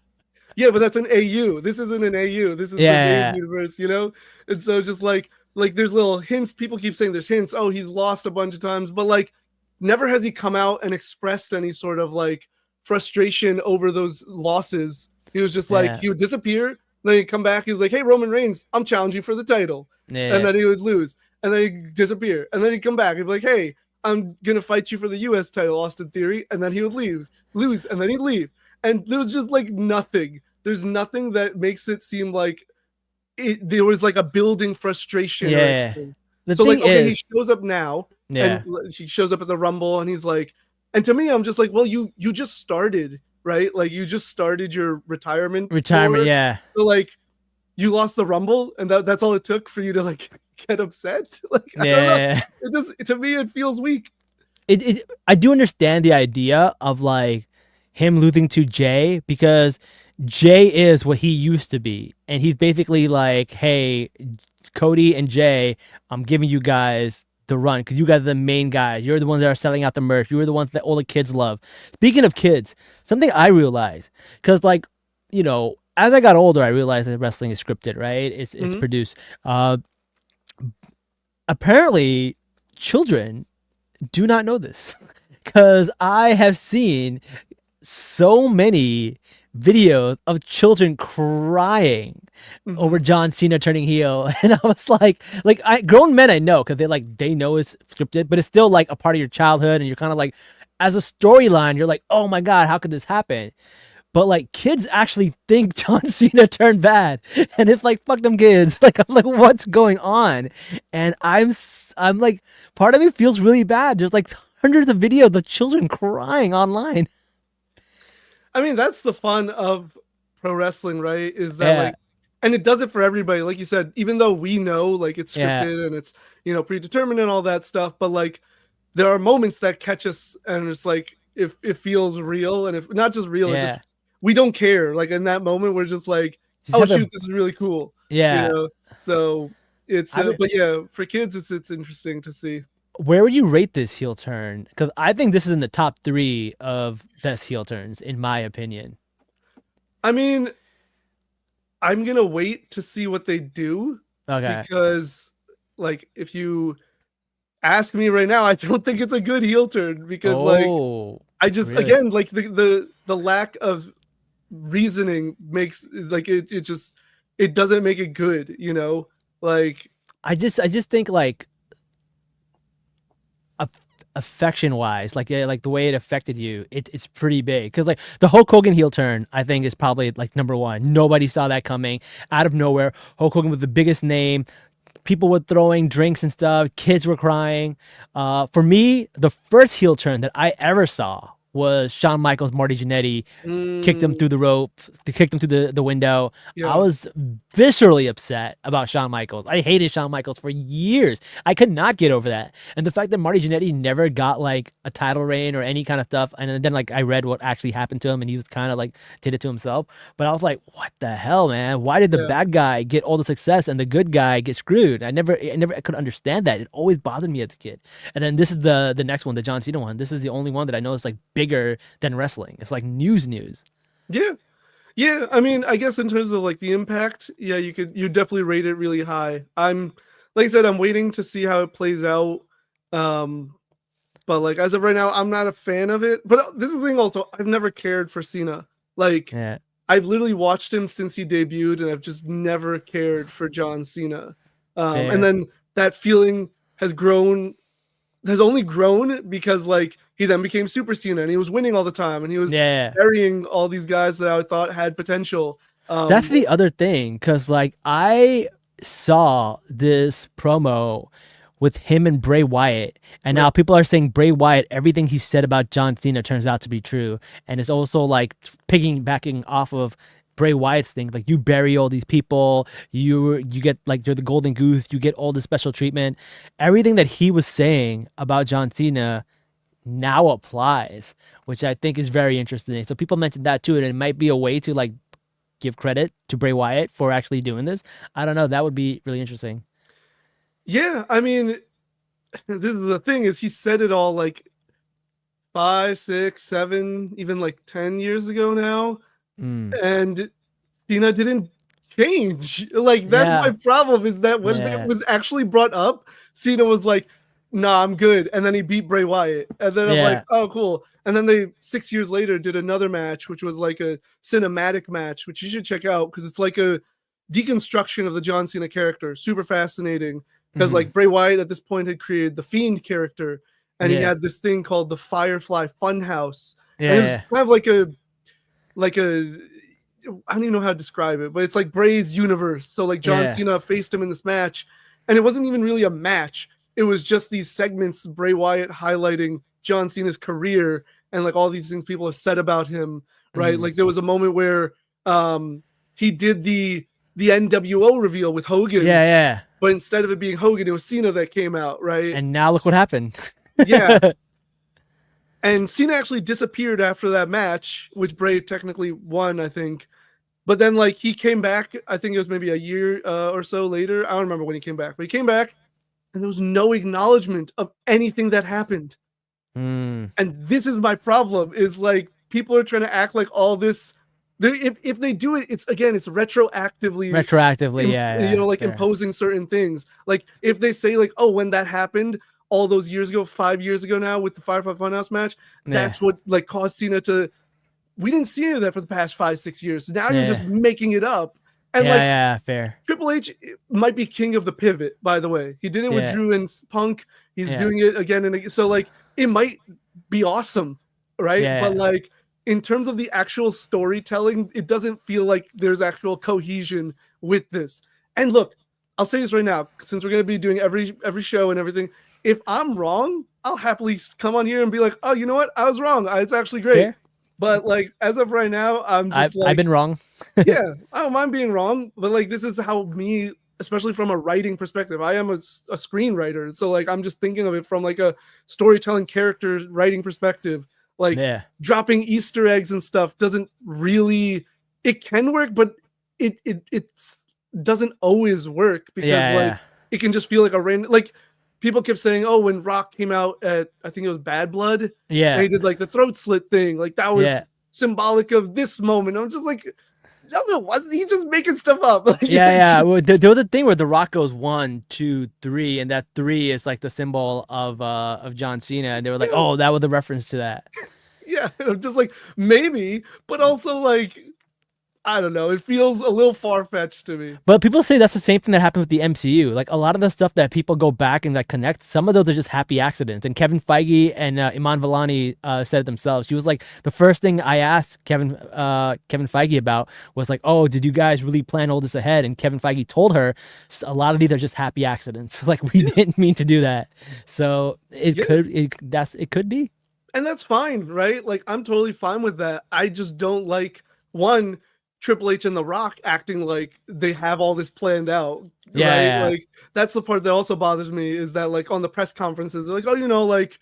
yeah, but that's an AU. This isn't an AU. This is the main universe, you know? And so just like there's little hints. People keep saying there's hints. Oh, he's lost a bunch of times, but like never has he come out and expressed any sort of like frustration over those losses. He was just like, he would disappear, then he'd come back. He was like, hey, Roman Reigns, I'm challenging for the title. And then he would lose, and then he'd disappear, and then he'd come back. He'd be like, hey, I'm going to fight you for the US title, Austin Theory. And then he would lose, and then he'd leave. And there was just like nothing. There's nothing that makes it seem like there was like a building frustration. So like, okay, he shows up now, and he shows up at the Rumble, and he's like, and to me, I'm just like, well, you just started, right? Like you just started your retirement. Tour. So like you lost the Rumble, and that's all it took for you to like get upset. Like I don't know. It just, to me, it feels weak. I do understand the idea of like him losing to Jay, because Jay is what he used to be, and he's basically like, hey, Cody and Jay, I'm giving you guys the run because you guys are the main guys. You're the ones that are selling out the merch. You're the ones that all the kids love. Speaking of kids, something I realized, because like, you know, as I got older, I realized that wrestling is scripted, right? It's produced. Apparently, children do not know this, because I have seen so many videos of children crying over John Cena turning heel, and I was like grown men I know, because they know it's scripted, but it's still like a part of your childhood, and you're kind of like, as a storyline, you're like, oh my god, how could this happen? But like kids actually think John Cena turned bad, and it's like, fuck them kids. Like I'm like, what's going on? And I'm like, part of me feels really bad. There's like hundreds of videos of children crying online. I mean, that's the fun of pro wrestling, right? Is that like, and it does it for everybody. Like you said, even though we know like it's scripted and it's, you know, predetermined and all that stuff, but like there are moments that catch us, and it's like if it feels real, and if not just real, it just, we don't care. Like in that moment, we're just like, oh shoot, this is really cool. You know? So it's, but yeah, for kids, it's interesting to see. Where would you rate this heel turn? Because I think this is in the top 3 of best heel turns, in my opinion. I mean, I'm going to wait to see what they do. Okay. Because, like, if you ask me right now, I don't think it's a good heel turn. Because, I just, again, like, the lack of reasoning makes, like, it doesn't make it good, you know? Like, I just think, like, affection wise, like the way it affected you, it's pretty big, because like the Hulk Hogan heel turn, I think, is probably like number 1. Nobody saw that coming out of nowhere. Hulk Hogan was the biggest name. People were throwing drinks and stuff. Kids were crying. For me, the first heel turn that I ever saw was Shawn Michaels, Marty Jannetty kicked him through the rope, kicked him through the window. I was viscerally upset about Shawn Michaels. I hated Shawn Michaels for years. I could not get over that. And the fact that Marty Jannetty never got like a title reign or any kind of stuff. And then like I read what actually happened to him, and he was kind of like did it to himself. But I was like, what the hell, man? Why did the bad guy get all the success and the good guy get screwed? I never could understand that. It always bothered me as a kid. And then this is the next one, the John Cena one. This is the only one that I know is like bigger than wrestling. It's like news. Yeah, I mean, I guess in terms of like the impact, you definitely rate it really high. I'm, like I said, I'm waiting to see how it plays out. But like as of right now, I'm not a fan of it. But this is the thing also, I've never cared for Cena. Like I've literally watched him since he debuted, and I've just never cared for John Cena. And then that feeling has only grown because like he then became Super Cena and he was winning all the time and he was burying all these guys that I thought had potential. That's the other thing, because like I saw this promo with him and Bray Wyatt, and now people are saying Bray Wyatt, everything he said about John Cena turns out to be true, and it's also like piggybacking off of Bray Wyatt's thing, like you bury all these people, you get like you're the golden goose, you get all the special treatment. Everything that he was saying about John Cena now applies, which I think is very interesting. So people mentioned that too, and it might be a way to like give credit to Bray Wyatt for actually doing this. I don't know. That would be really interesting. Yeah, I mean, this is the thing is he said it all like 5, 6, 7, even like 10 years ago now, and Cena didn't change. Like that's my problem is that when it was actually brought up, Cena was like, "Nah, I'm good," and then he beat Bray Wyatt, and then I'm like, "Oh, cool." And then they 6 years later did another match, which was like a cinematic match, which you should check out because it's like a deconstruction of the John Cena character. Super fascinating because like Bray Wyatt at this point had created the Fiend character, and he had this thing called the Firefly Funhouse. And it was kind of like a I don't even know how to describe it, but it's like Bray's universe. So like John Cena faced him in this match, and it wasn't even really a match. It was just these segments, Bray Wyatt highlighting John Cena's career and like all these things people have said about him, right? Like there was a moment where he did the NWO reveal with Hogan. But instead of it being Hogan, it was Cena that came out, right? And now look what happened. And Cena actually disappeared after that match, which Bray technically won, I think. But then like he came back, I think it was maybe a year or so later. I don't remember when he came back, but he came back and there was no acknowledgement of anything that happened. And this is my problem is like people are trying to act like all this. If they do it, it's retroactively, imposing certain things. Like if they say like, oh, when that happened all those years ago, 5 years ago now with the Firefly Funhouse match, that's what like caused Cena to. We didn't see any of that for the past 5-6 years. Now you're just making it up. And fair. Triple H might be king of the pivot, by the way. He did it with Drew and Punk. He's doing it again and again. So like it might be awesome, right? But like in terms of the actual storytelling, it doesn't feel like there's actual cohesion with this. And look, I'll say this right now, since we're going to be doing every show and everything. If I'm wrong, I'll happily come on here and be like, oh, you know what? I was wrong. It's actually great. Fair. But like as of right now, I've been wrong. I don't mind being wrong, but like this is how me, especially from a writing perspective, I am a screenwriter. So like I'm just thinking of it from like a storytelling character writing perspective. Like dropping Easter eggs and stuff doesn't really, it can work, but it doesn't always work because like it can just feel like a random, like people kept saying, oh, when Rock came out at, I think it was Bad Blood, and he did like the throat slit thing, like that was symbolic of this moment. I'm just like, no, it wasn't. He's just making stuff up. Like, Well, there was a thing where The Rock goes 1, 2, 3, and that 3 is like the symbol of John Cena, and they were like, oh, that was a reference to that. I'm just like maybe, but also like I don't know. It feels a little far-fetched to me. But people say that's the same thing that happened with the MCU. Like a lot of the stuff that people go back and like connect, some of those are just happy accidents. And Kevin Feige and Iman Vellani said it themselves. She was like, the first thing I asked Kevin Feige about was like, oh, did you guys really plan all this ahead? And Kevin Feige told her a lot of these are just happy accidents. Like we didn't mean to do that. So it could be. And that's fine, right? Like I'm totally fine with that. I just don't like Triple H and The Rock acting like they have all this planned out. Like that's the part that also bothers me is that like on the press conferences, they're like, oh, you know, like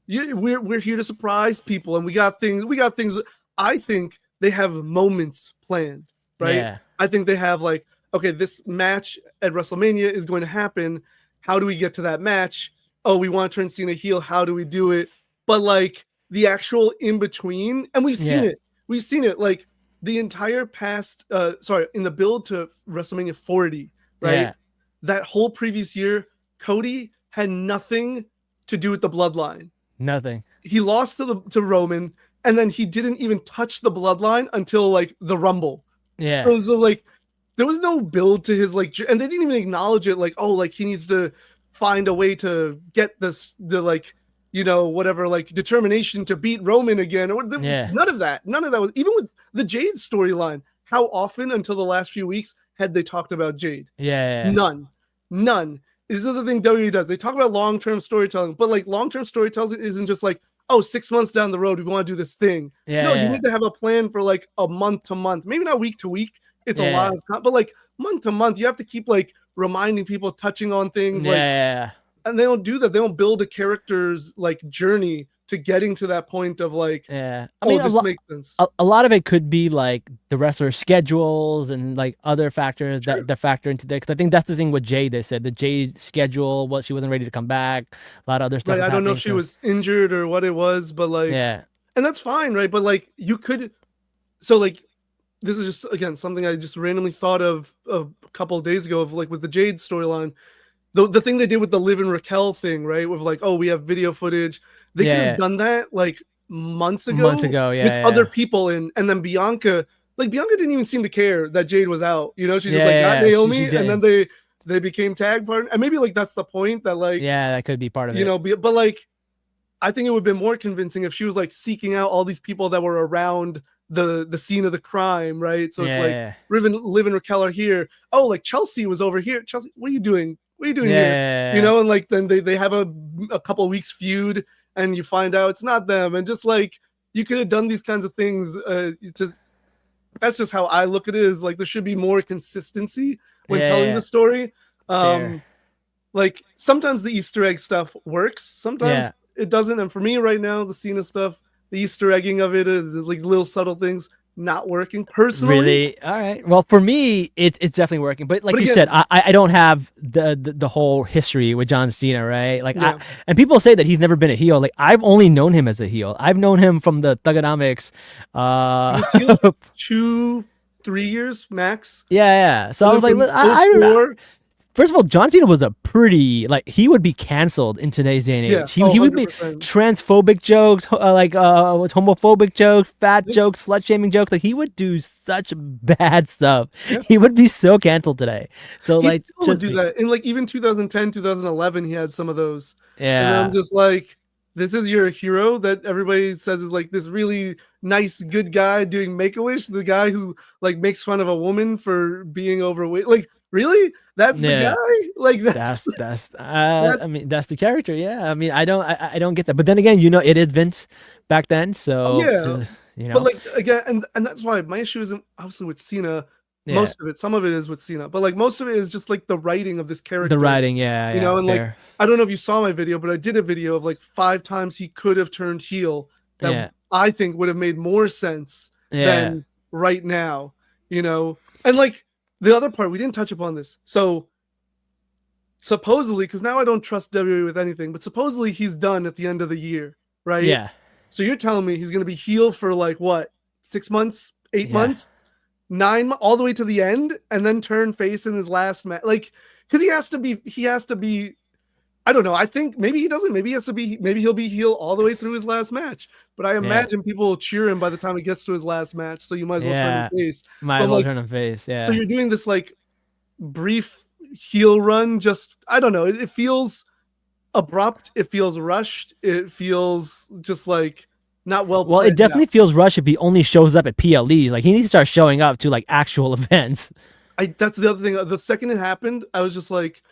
we're here to surprise people and we got things. I think they have moments planned, right? Yeah. I think they have like, okay, this match at WrestleMania is going to happen. How do we get to that match? Oh, we want to turn Cena heel. How do we do it? But like the actual in between, and we've seen it like the entire past, in the build to WrestleMania 40, right? Yeah. That whole previous year, Cody had nothing to do with the bloodline. Nothing. He lost to Roman, and then he didn't even touch the bloodline until like the Rumble. Yeah. So like there was no build to his like, and they didn't even acknowledge it. Like, oh, like he needs to find a way to get the whatever, like determination to beat Roman again, or none of that was, even with the Jade storyline. How often until the last few weeks had they talked about Jade? None. This is the thing WWE does. They talk about long-term storytelling, but like long-term storytelling isn't just like, oh, 6 months down the road, we want to do this thing. You need to have a plan for like a month to month, maybe not week to week. It's a lot of time, but like month to month, you have to keep like reminding people, touching on things. And they don't do that. They don't build a character's like journey to getting to that point of like, I mean, this makes sense. A lot of it could be like the wrestler's schedules and like other factors that factor into that. Because I think that's the thing with Jade. They said the Jade schedule, she wasn't ready to come back. A lot of other stuff. Right, I don't know if she was injured or what it was, but like, and that's fine, right? But like, you could, so like, this is just again something I just randomly thought of a couple of days ago of like with the Jade storyline. The thing they did with the Liv and Raquel thing, right? With like, oh, we have video footage. They could have done that like months ago with other people and then Bianca didn't even seem to care that Jade was out. She just like got Naomi and then they became tag partners. And maybe like that's the point that like that could be part of it. But like I think it would have been more convincing if she was like seeking out all these people that were around the scene of the crime, right? So it's like Liv and Raquel are here. Oh, like Chelsea was over here. Chelsea, what are you doing? What are you doing here? And like then they have a couple of weeks feud and you find out it's not them. And just like you could have done these kinds of things. That's just how I look at it, is like there should be more consistency when telling the story. Like sometimes the Easter egg stuff works, sometimes it doesn't. And for me right now, the Cena stuff, the Easter egging of it, like little subtle things, not working personally. Really? All right. Well, for me, it's definitely working. But like you said, I don't have the whole history with John Cena, right? Like, and people say that he's never been a heel. Like, I've only known him as a heel. I've known him from the Thugonomics. 2-3 years max. So I was like, I remember. First of all, John Cena was a pretty, like, he would be canceled in today's day and age. He would be transphobic jokes, homophobic jokes, fat jokes, slut-shaming jokes. Like, he would do such bad stuff. He would be so canceled today. So, he still would do that. In, like, even 2010, 2011, he had some of those. And I'm just like, this is your hero that everybody says is, like, this really nice, good guy doing Make-A-Wish? The guy who, like, makes fun of a woman for being overweight? Like, really? That's the guy? Like that's I mean, that's the character. I mean, I don't get that. But then again, it is Vince back then, so But like again, and that's why my issue isn't obviously with Cena. Most of it, some of it is with Cena, but like most of it is just like the writing of this character. The writing, and like I don't know if you saw my video, but I did a video of like 5 times he could have turned heel I think would have made more sense than right now. And like. The other part, we didn't touch upon this. So, supposedly, because now I don't trust WWE with anything, but supposedly he's done at the end of the year, right? Yeah. So you're telling me he's going to be heel for like, what, 6 months, 8 months, 9, all the way to the end, and then turn face in his last match? Like, because he has to be, I don't know. I think maybe he doesn't. Maybe he'll be heel all the way through his last match. But I imagine people will cheer him by the time he gets to his last match. So you might as well turn him face. Might as well turn him face. Yeah. So you're doing this like brief heel run. Just, I don't know. It feels abrupt. It feels rushed. It feels just like not well. Well, it definitely feels rushed if he only shows up at PLEs. Like he needs to start showing up to like actual events. That's the other thing. The second it happened, I was just like,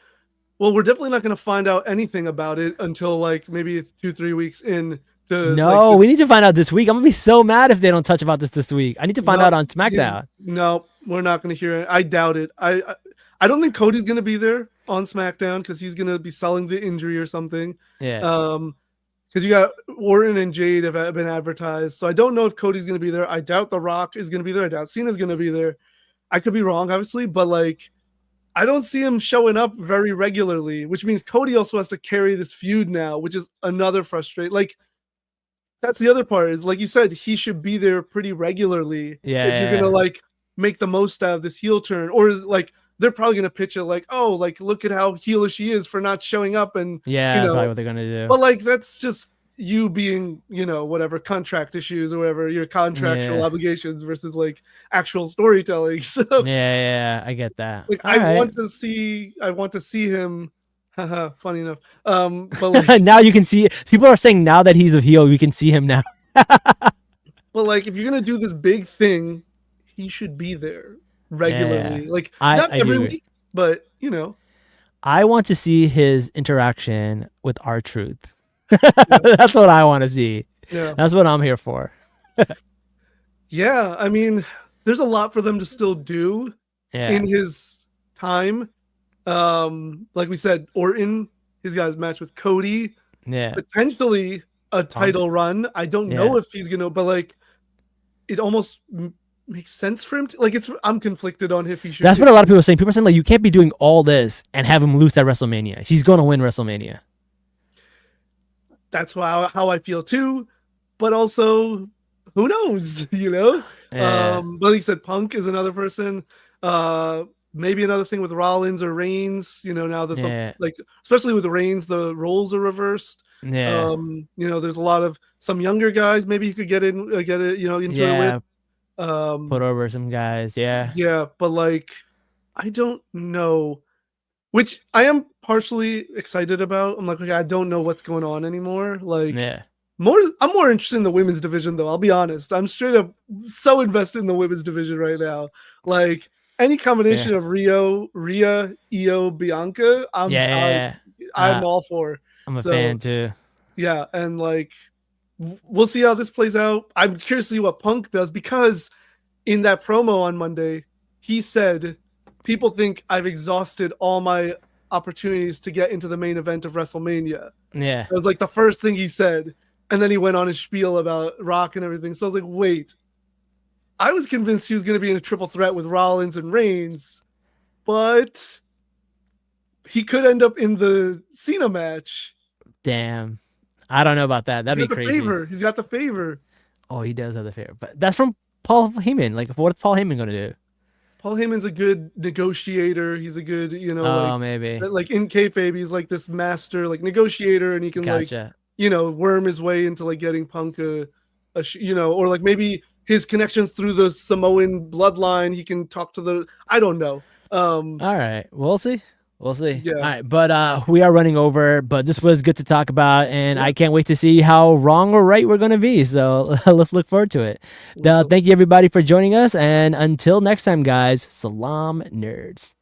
well, we're definitely not going to find out anything about it until like maybe 2-3 weeks in. We need to find out this week. I'm gonna be so mad if they don't touch about this week. I need to find out on SmackDown. No, we're not going to hear it. I doubt it. I don't think Cody's going to be there on SmackDown because he's going to be selling the injury or something. Because you got Orton and Jade have been advertised, so I don't know if Cody's going to be there. I doubt The Rock is going to be there. I doubt Cena's going to be there. I could be wrong, obviously, but like. I don't see him showing up very regularly, which means Cody also has to carry this feud now, which is another frustrating. Like, that's the other part is, like you said, he should be there pretty regularly. If you're going to, like, make the most out of this heel turn. Or, like, they're probably going to pitch it like, oh, like, look at how heelish he is for not showing up. And, that's probably what they're going to do. But, like, that's just you being, whatever, contract issues or whatever, your contractual obligations versus like actual storytelling. So I get that. Like I want to see him Haha, funny enough. But like, Now you can see. People are saying now that he's a heel, we can see him now. but like, if you're gonna do this big thing, he should be there regularly. Yeah. Like, I not every agree. week, but you know. I want to see his interaction with R-Truth. That's what I want to see. Yeah. That's what I'm here for. Yeah, I mean, there's a lot for them to still do Yeah. in his time. Like we said, Orton, he's got his match with Cody, Yeah. potentially a title run. I don't know if he's gonna, but like, it almost makes sense for him to, like, I'm conflicted on if he should. That's what a lot of people are saying. People are saying, like, you can't be doing all this and have him lose at WrestleMania. He's going to win WrestleMania. That's how I feel too, but also, who knows, you know? Yeah. But like you said, Punk is another person. Maybe another thing with Rollins or Reigns, you know, now that the, like, especially with Reigns, the roles are reversed. Yeah. You know, there's a lot of some younger guys. Maybe you could get it, you know, into it with. Put over some guys. Yeah. Yeah, but like, I don't know, which I am partially excited about. I'm like, okay, I don't know what's going on anymore. Like, I'm more interested in the women's division, though. I'll be honest. I'm straight up so invested in the women's division right now. Like, any combination of Rhea, Io, Bianca, I'm all for. I'm a fan too. Yeah, and like, we'll see how this plays out. I'm curious to see what Punk does, because in that promo on Monday, he said, people think I've exhausted all my opportunities to get into the main event of WrestleMania. Yeah. It was like the first thing he said. And then he went on his spiel about Rock and everything. So I was like, wait, I was convinced he was going to be in a triple threat with Rollins and Reigns, but he could end up in the Cena match. Damn. I don't know about that. That'd be crazy. He's got the favor. Oh, he does have the favor. But that's from Paul Heyman. Like, what's Paul Heyman going to do? Paul Heyman's a good negotiator. He's a good, you know, maybe. Like in kayfabe, he's like this master, like, negotiator, and he can like, you know, worm his way into like getting Punk you know, or like maybe his connections through the Samoan bloodline. He can talk to I don't know. All right, we'll see. We'll see. Yeah. All right, but we are running over. But this was good to talk about, and I can't wait to see how wrong or right we're gonna be. So let's look forward to it. Thank you everybody for joining us, and until next time, guys. Salaam, nerds.